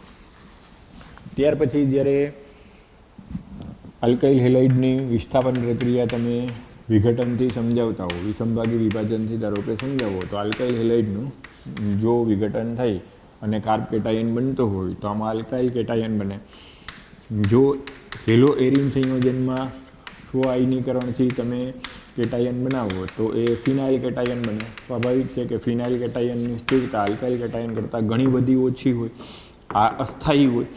ત્યાર પછી જ્યારે આલ્કાઇલ હેલાઇડની વિસ્થાપન પ્રક્રિયા તમે વિઘટનથી સમજાવતા હો, વિષમભાગી વિભાજનથી ધારો કે સમજાવો, તો આલ્કાઇલ હેલાઇડનું જો વિઘટન થઈ અને કાર્બ કેટાયન બનતો હોય તો આમાં આલ્કાઇલ કેટાયન બને. જો હેલો એરિન સંયોજનમાં સ્વ આયનીકરણથી તમે કેટાયન બનાવો તો એ ફિનાઇલ કેટાયન બને. સ્વાભાવિક છે કે ફિનાઇલ કેટાયનની સ્થિરતા આલ્કાઇલ કેટાયન કરતાં ઘણી બધી ઓછી હોય. આ અસ્થાયી હોય.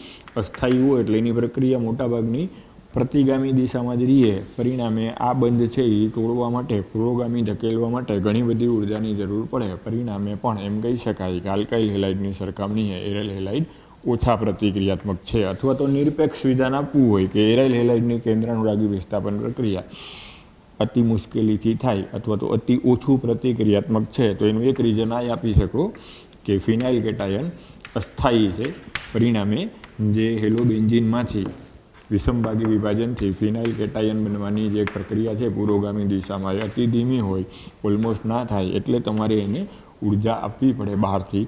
અસ્થાયી હોય એટલે એની પ્રક્રિયા મોટાભાગની પ્રતિગામી દિશામાં જ રહીએ. પરિણામે આ બંધ છે એ તોડવા માટે, પુરોગામી ધકેલવા માટે ઘણી બધી ઉર્જાની જરૂર પડે. પરિણામે પણ એમ કહી શકાય કે આલ્કાઇલ હેલાઇડની સરખામણીએ એરાઇલ હેલાઇડ ઓછા પ્રતિક્રિયાત્મક છે. અથવા તો નિરપેક્ષ વિધાન આપવું હોય કે એરાઇલ હેલાઇડની કેન્દ્રાનુરાગી વિસ્થાપન પ્રક્રિયા અતિ મુશ્કેલીથી થાય અથવા તો અતિ ઓછું પ્રતિક્રિયાત્મક છે, તો એનું એક રીઝન આ આપી શકો કે ફિનાઇલ કેટાયન અસ્થાયી છે. પરિણામે જે હેલોબેન્ઝીનમાંથી વિષમભાગી વિભાજનથી ફિનાઇલ કેટાયન બનવાની જે પ્રક્રિયા છે પુરોગામી દિશામાં, એ અતિ ધીમી હોય, ઓલમોસ્ટ ના થાય. એટલે તમારે એને ઉર્જા આપવી પડે બહારથી.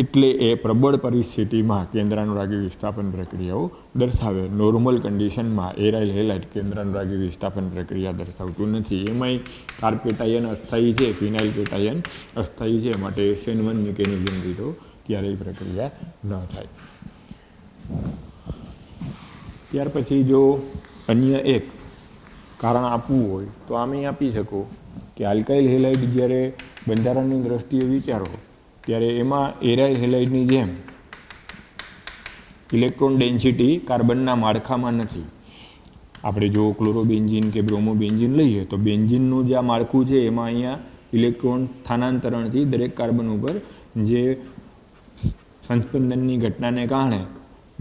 એટલે એ પ્રબળ પરિસ્થિતિમાં કેન્દ્રાનુરાગી વિસ્થાપન પ્રક્રિયાઓ દર્શાવે. નોર્મલ કન્ડિશનમાં એરાઇલ હેલાઇડ કેન્દ્રાનુરાગી વિસ્થાપન પ્રક્રિયા દર્શાવતું નથી. એમાંય કાર્બ કેટાયન અસ્થાયી છે, ફિનાઇલ કેટાયન અસ્થાયી છે, માટે SN1 મિકેનિઝમથી તો ક્યારેય પ્રક્રિયા ન થાય. ત્યાર પછી જો અન્ય એક કારણ આપવું હોય તો આમે આપી શકો કે આલ્કાઇલ હેલાઇડ જ્યારે બંધારણની દ્રષ્ટિએ વિચારો ત્યારે એમાં એરાઇલ હેલાઇડની જેમ ઇલેક્ટ્રોન ડેન્સિટી કાર્બનના માળખામાં નથી. આપણે જો ક્લોરોબેન્ઝીન કે બ્રોમોબેન્ઝીન લઈએ તો બેન્ઝીનનું જે માળખું છે એમાં અહીંયા ઇલેક્ટ્રોન સ્થાનાંતરણથી દરેક કાર્બન ઉપર જે સંસ્પંદનની ઘટનાને કારણે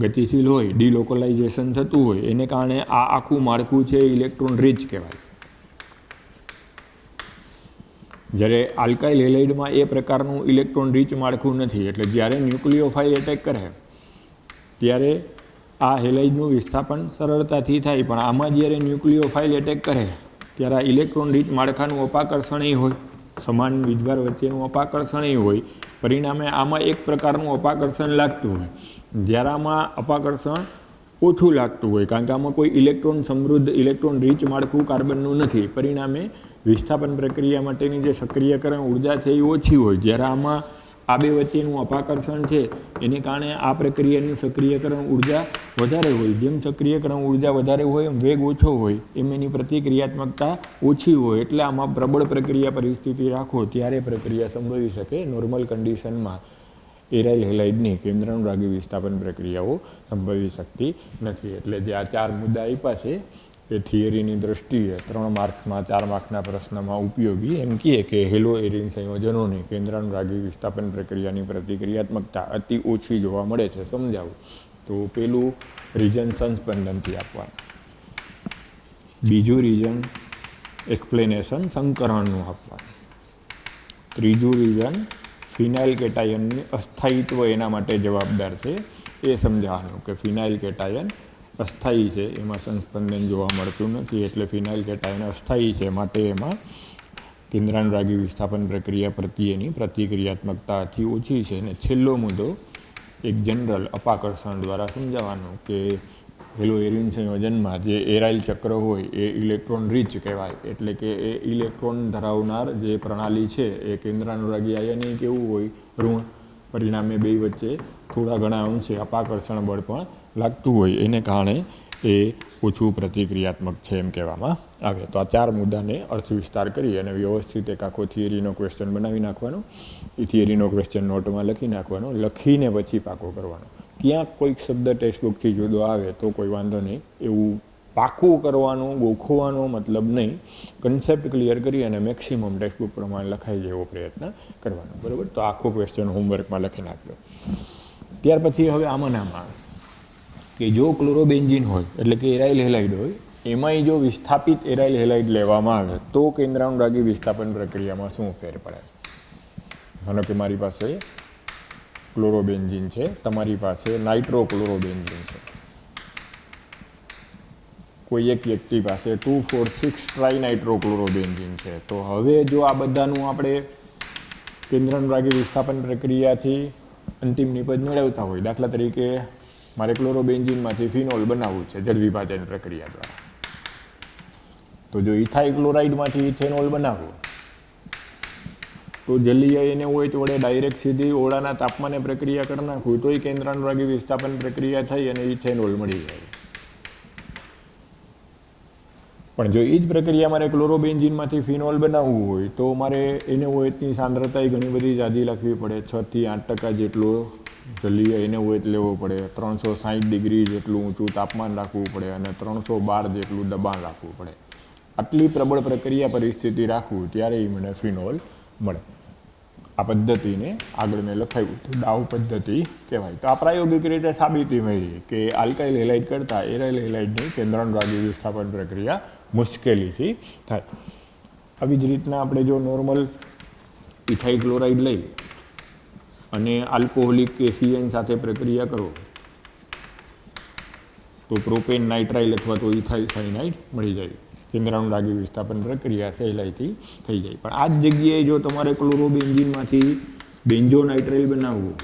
ગતિશીલ હોય, ડિલોકલાઇઝેશન થતું હોય, એને કારણે આ આખું માળખું છે ઇલેક્ટ્રોન રીચ કહેવાય. જ્યારે આલ્કાઇલ હેલાઇડમાં એ પ્રકારનું ઇલેક્ટ્રોન રીચ માળખું નથી. એટલે જ્યારે ન્યુક્લિયોફાઇલ એટેક કરે ત્યારે આ હેલાઇડનું વિસ્થાપન સરળતાથી થાય, પણ આમાં જ્યારે ન્યુક્લિયોફાઇલ એટેક કરે ત્યારે આ ઇલેક્ટ્રોન રીચ માળખાનું અપાકર્ષણય હોય, સમાન વીજભાર વચ્ચેનું અપાકર્ષણય હોય. પરિણામે આમાં એક પ્રકારનું અપાકર્ષણ લાગતું હોય, જ્યારે આમાં અપાકર્ષણ ઓછું લાગતું હોય, કારણ કે આમાં કોઈ ઇલેક્ટ્રોન સમૃદ્ધ, ઇલેક્ટ્રોન રીચ માળખું કાર્બનનું નથી. પરિણામે વિસ્થાપન પ્રક્રિયા માટેની જે સક્રિયકરણ ઉર્જા છે એ ઓછી હોય. જ્યારે આમાં આ બે વચ્ચેનું અપાકર્ષણ છે એને કારણે આ પ્રક્રિયાની સક્રિયકરણ ઉર્જા વધારે હોય. જેમ સક્રિયકરણ ઉર્જા વધારે હોય એમ વેગ ઓછો હોય, એમ એની પ્રતિક્રિયાત્મકતા ઓછી હોય. એટલે આમાં પ્રબળ પ્રક્રિયા પરિસ્થિતિ રાખો ત્યારે પ્રક્રિયા સંભવી શકે. નોર્મલ કન્ડિશનમાં એરાઇલ હેલાઇડની કેન્દ્રાનુરાગી વિસ્થાપન પ્રક્રિયાઓ સંભવી શકતી નથી. એટલે જે આ 4 મુદ્દા આપ્યા છે એ થિયરીની દ્રષ્ટિએ 3 માર્ક્સમાં 4 માર્ક્સના પ્રશ્નમાં ઉપયોગી. એમ કહીએ કે હેલો એરિન સંયોજનોની કેન્દ્રાનુરાગી વિસ્થાપન પ્રક્રિયાની પ્રતિક્રિયાત્મકતા અતિ ઓછી જોવા મળે છે. સમજાવું તો પેલું રીજન સંસ્પંદનથી આપવાનું, બીજું રીજન એક્સપ્લેનેશન સંકરણનું આપવાનું, ત્રીજું રીજન ફિનાઇલ કેટાયનની અસ્થાયિત્વ એના માટે જવાબદાર છે એ સમજાવવાનું કે ફિનાઇલ કેટાયન અસ્થાયી છે, એમાં સંસ્પંદન જોવા મળતું નથી. એટલે ફિનાઇલ કેટાયન અસ્થાયી છે, માટે એમાં કેન્દ્રાનુરાગી વિસ્થાપન પ્રક્રિયા પ્રત્યેની પ્રતિક્રિયાત્મકતા અતિ ઓછી છે. અને છેલ્લો મુદ્દો એક જનરલ અપાકર્ષણ દ્વારા સમજાવવાનું કે હેલો એરિન સંયોજનમાં જે એરાઇલ ચક્ર હોય એ ઇલેક્ટ્રોન રીચ કહેવાય. એટલે કે એ ઇલેક્ટ્રોન ધરાવનાર જે પ્રણાલી છે એ કેન્દ્રાનુરાગી આયની કેવું હોય, ઋણ પરિણામે બે વચ્ચે થોડા ઘણા અંશે અપાકર્ષણ બળ પણ લાગતું હોય, એને કારણે એ ઓછું પ્રતિક્રિયાત્મક છે એમ કહેવામાં આવે. તો આ 4 મુદ્દાને અર્થ વિસ્તાર કરી અને વ્યવસ્થિત એક આખો થિયરીનો ક્વેશ્ચન બનાવી નાખવાનો. એ થિયરીનો ક્વેશ્ચન નોટમાં લખી નાખવાનો, લખીને પછી પાકો કરવાનો. ક્યાંક કોઈક શબ્દ ટેક્સ્ટબુકથી જુદો આવે તો કોઈ વાંધો નહીં, એવું પાકું કરવાનું, ગોખવાનો મતલબ નહીં. કન્સેપ્ટ ક્લિયર કરી અને મેક્સિમમ ટેક્સ્ટબુક પ્રમાણે લખાઈ જાય એવો પ્રયત્ન કરવાનો, બરાબર. તો આખો ક્વેશ્ચન હોમવર્કમાં લખી નાખજો. ત્યાર પછી હવે આમાં કે જો ક્લોરોબેન્ઝીન હોય એટલે કે એરાઇલ હેલાઇડ હોય, એમાંય જો વિસ્થાપિત એરાઇલ હેલાઇડ લેવામાં આવે તો કેન્દ્રાનુરાગી વિસ્થાપન પ્રક્રિયામાં શું ફેર પડે. માનો કે મારી પાસે ક્લોરોબેન્ઝીન છે, તમારી પાસે નાઇટ્રોક્લોરોબેન્ઝીન છે, કોઈ એક વ્યક્તિ પાસે 2,4,6 ટ્રાઇનાઇટ્રોક્લોરોબેન્ઝીન છે. તો હવે જો આ બધાનું આપણે કેન્દ્રાનુરાગી વિસ્થાપન પ્રક્રિયાથી અંતિમ નિપજ મેળવતા હોય, દાખલા તરીકે મારે ક્લોરોબેન્ઝીનમાંથી ફિનોલ બનાવવું છે જળ વિભાજન પ્રક્રિયા દ્વારા, તો જો ઇથાઇલ ક્લોરાઇડમાંથી ઇથેનોલ બનાવવું તો જલીય એને હોય તો વડે ડાયરેક્ટ સીધી ઓળાના તાપમાને પ્રક્રિયા કરી નાખવું તોય કેન્દ્રાનુરાગી વિસ્થાપન પ્રક્રિયા થઈ અને ઇથેનોલ મળી જાય. પણ જો એ જ પ્રક્રિયા મારે ક્લોરોબેન્ઝીનમાંથી ફિનોલ બનાવવું હોય તો મારે એને ઓએચની સાંદ્રતા ઘણી બધી જાજી રાખવી પડે. 6 થી 8% જેટલો જલીય એને ઓએચ લેવો પડે, 360 ડિગ્રી જેટલું ઊંચું તાપમાન રાખવું પડે અને 312 જેટલું દબાણ રાખવું પડે. આટલી પ્રબળ પ્રક્રિયા પરિસ્થિતિ રાખવું ત્યારે એ મને ફિનોલ મળે. આ પદ્ધતિને આગળ મેં લખાયું તો ડાઉ પદ્ધતિ કહેવાય. તો આ પ્રાયોગિક રીતે સાબિતી મળી કે આલ્કાઇલ હેલાઇડ કરતાં એરાઇલ હેલાઇડની કેન્દ્રાનુરાગી વિસ્થાપન પ્રક્રિયા મુશ્કેલીથી થાય. આવી જ રીતના આપણે જો નોર્મલ ઇથાઇલ ક્લોરાઇડ લઈ અને આલ્કોહોલિક KCN સાથે પ્રક્રિયા કરો તો પ્રોપેન નાઇટ્રાઇલ અથવા તો ઇથાઇલ સાયનાઇડ મળી જાય. કેન્દ્રાનુરાગી વિસ્થાપન પ્રક્રિયા સહેલાઈથી થઈ જાય. પણ આ જ જગ્યાએ જો તમારે ક્લોરોબેન્ઝીનમાંથી બેન્ઝોનાઇટ્રાઇલ બનાવવું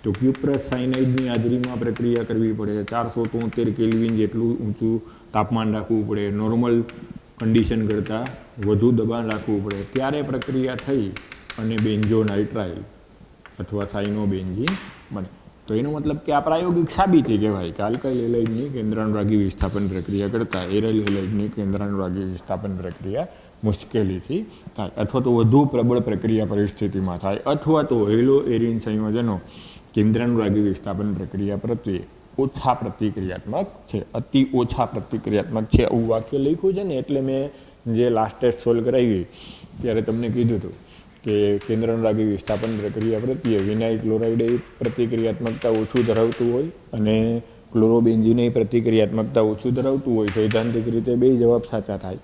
તો ક્યુપ્રસ સાયનાઇડની હાજરીમાં પ્રક્રિયા કરવી પડે, 473 કેલ્વિન જેટલું ઊંચું તાપમાન રાખવું પડે, નોર્મલ કન્ડિશન કરતાં વધુ દબાણ રાખવું પડે, ત્યારે પ્રક્રિયા થઈ અને બેન્ઝોનાઇટ્રાઇલ અથવા સાયનોબેન્ઝીન બને. તો એનો મતલબ કે આ પ્રાયોગિક સાબિતી કહેવાય કે આલ્કાઇલ હેલાઇડની કેન્દ્રાનુરાગી વિસ્થાપન પ્રક્રિયા કરતાં એરાઇલ હેલાઇડની કેન્દ્રાનુરાગી વિસ્થાપન પ્રક્રિયા મુશ્કેલીથી થાય અથવા તો વધુ પ્રબળ પ્રક્રિયા પરિસ્થિતિમાં થાય અથવા તો હેલો એરિન સંયોજનો કેન્દ્રાનુરાગી વિસ્થાપન પ્રક્રિયા પ્રત્યે ઓછા પ્રતિક્રિયાત્મક છે, અતિ ઓછા પ્રતિક્રિયાત્મક છે એવું વાક્ય લખ્યું છે ને. એટલે મેં જે લાસ્ટ ટેસ્ટ સોલ્વ કરાવી ત્યારે તમને કીધું હતું કે કેન્દ્રાનુરાગી વિસ્થાપન પ્રક્રિયા પ્રત્યે વિનાઇલ ક્લોરાઇડ પ્રતિક્રિયાત્મકતા ઓછું ધરાવતું હોય અને ક્લોરોબેન્ઝીન પ્રતિક્રિયાત્મકતા ઓછું ધરાવતું હોય. સૈદ્ધાંતિક રીતે બે જવાબ સાચા થાય.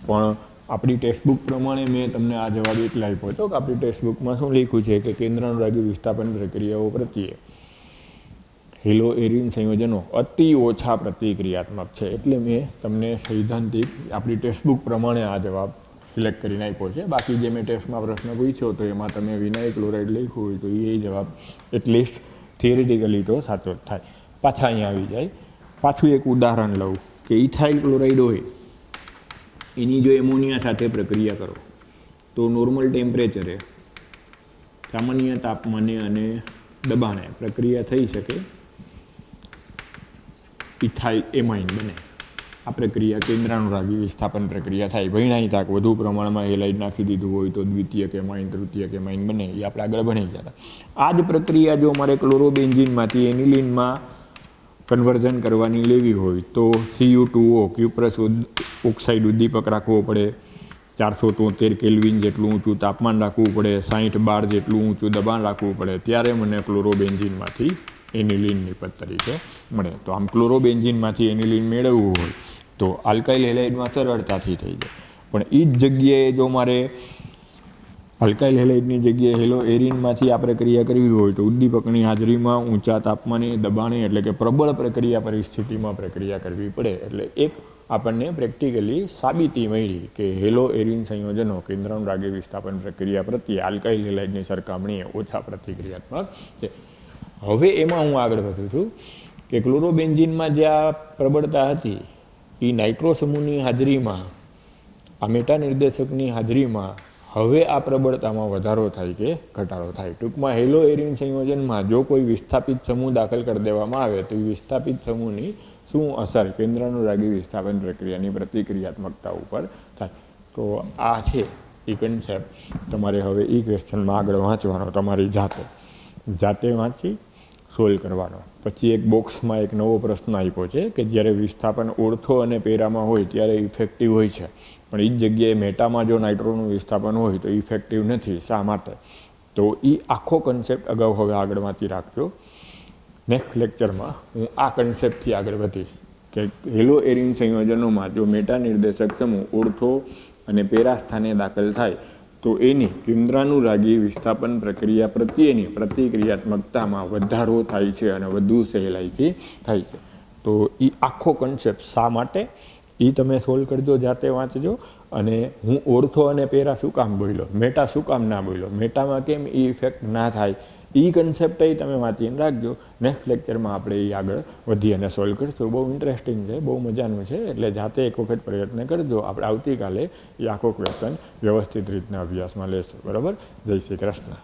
પણ આપણી ટેક્સ્ટબુક પ્રમાણે મેં તમને આ જવાબ એટલે આપ્યો હતો કે આપણી ટેક્સ્ટબુકમાં શું લખ્યું છે કે કેન્દ્રાનુરાગી વિસ્થાપન પ્રક્રિયાઓ પ્રત્યે હેલો એરિન સંયોજનો અતિ ઓછા પ્રતિક્રિયાત્મક છે. એટલે મેં તમને સૈદ્ધાંતિક આપણી ટેક્સ્ટબુક પ્રમાણે આ જવાબ સિલેક્ટ કરીને આપ્યો છે. બાકી જે મેં ટેસ્ટમાં પ્રશ્ન પૂછ્યો તો એમાં તમે વિનાઇલ ક્લોરાઇડ લખ્યું હોય તો એ જવાબ એટલીસ્ટ થિયરિટિકલી તો સાચો જ થાય. પાછા અહીંયા આવી જાય. પાછું એક ઉદાહરણ લઉં કે ઇથાઇલ ક્લોરાઇડ હોય એની જો એમોનિયા સાથે પ્રક્રિયા કરો તો નોર્મલ ટેમ્પરેચરે સામાન્ય તાપમાને અને દબાણે પ્રક્રિયા થઈ શકે, ઇથાઇલ એમાઇન બને. આ પ્રક્રિયા કેન્દ્રાનુરાગી વિસ્થાપન પ્રક્રિયા થાય. ભણાઈ તાક વધુ પ્રમાણમાં હેલાઇડ નાખી દીધું હોય તો દ્વિતીયક એમાઇન તૃતીયક એમાઇન બને. એ આપણે આગળ ભણી જતા. આ જ પ્રક્રિયા જો મારે ક્લોરોબેન્ઝીનમાંથી એનિલિનમાં કન્વર્ઝન કરવાની લેવી હોય તો Cu2O ક્યુપ્રસ ઓક્સાઇડ ઉદ્દીપક રાખવો પડે, 473 કેલ્વિન જેટલું ઊંચું તાપમાન રાખવું પડે, 60 બાર જેટલું ઊંચું દબાણ રાખવું પડે, ત્યારે મને ક્લોરોબેન્ઝીનમાંથી એનિલિન નિપજ તરીકે મળે. તો આમ ક્લોરોબેન્ઝીનમાંથી એનિલિન મેળવવું હોય તો આલ્કાઇલ હેલાઇડમાં સરળતાથી થઈ જાય. પણ એ જ જગ્યાએ જો મારે આલ્કાઇલ હેલાઇડની જગ્યાએ હેલો એરિનમાંથી આ પ્રક્રિયા કરવી હોય તો ઉદ્દીપકની હાજરીમાં ઊંચા તાપમાને દબાણે એટલે કે પ્રબળ પ્રક્રિયા પરિસ્થિતિમાં પ્રક્રિયા કરવી પડે. એટલે એક આપણને પ્રેક્ટિકલી સાબિતી મળી કે હેલો એરિન સંયોજનો કેન્દ્રાનુરાગી વિસ્થાપન પ્રક્રિયા પ્રત્યે આલ્કાઇલ હેલાઇડની સરખામણીએ ઓછા પ્રતિક્રિયાત્મક છે. હવે એમાં હું આગળ વધું છું કે ક્લોરોબેન્ઝીનમાં જે આ પ્રબળતા હતી એ નાઇટ્રો સમૂહની હાજરીમાં આ મેટા નિર્દેશકની હાજરીમાં હવે આ પ્રબળતામાં વધારો થાય કે ઘટાડો થાય. ટૂંકમાં હેલો એરિન સંયોજનમાં જો કોઈ વિસ્થાપિત સમૂહ દાખલ કરી દેવામાં આવે તો વિસ્થાપિત સમૂહની શું અસર કેન્દ્રાનુરાગી વિસ્થાપન પ્રક્રિયાની પ્રતિક્રિયાત્મકતા ઉપર થાય. તો આ છે એ કન્સેપ્ટ તમારે હવે એ ક્વેશ્ચનમાં આગળ વાંચવાનો, તમારી જાતે વાંચી સોલ્વ કરવાનો. પછી એક બોક્સમાં એક નવો પ્રશ્ન આપ્યો છે કે જ્યારે વિસ્થાપન ઓર્થો અને પેરામાં હોય ત્યારે ઇફેક્ટિવ હોય છે, પણ એ જ જગ્યાએ મેટામાં જો નાઇટ્રોનું વિસ્થાપન હોય તો ઇફેક્ટિવ નથી. શા માટે? તો એ આખો કન્સેપ્ટ અગાઉ હવે આગળ વાંચી રાખજો. નેક્સ્ટ લેક્ચરમાં હું આ કન્સેપ્ટથી આગળ વધીશ કે હેલો એરિન સંયોજનોમાં જો મેટા નિર્દેશક સમૂહ ઓર્થો અને પેરા સ્થાને દાખલ થાય તો એની કેન્દ્રાનુરાગી વિસ્થાપન પ્રક્રિયા પ્રત્યેની પ્રતિક્રિયાત્મકતામાં વધારો થાય છે અને વધુ સહેલાઈથી થાય છે. તો એ આખો કન્સેપ્ટ શા માટે એ તમે સોલ્વ કરજો, જાતે વાંચજો. અને હું ઓર્થો અને પેરા શું કામ બોલ્યો, મેટા શું કામ ના બોલ્યો, મેટામાં કેમ એ ઇફેક્ટ ના થાય, એ કન્સેપ્ટ તમે વાંચીને રાખજો. નેક્સ્ટ લેક્ચરમાં આપણે એ આગળ વધી અને સોલ્વ કરશું. બહુ ઇન્ટરેસ્ટિંગ છે, બહુ મજાનું છે, એટલે જાતે એક વખત પ્રયત્ન કરજો. આપણે આવતીકાલે એ આખો ક્વેશ્ચન વ્યવસ્થિત રીતના અભ્યાસમાં લેશું. બરાબર? જય શ્રી કૃષ્ણ.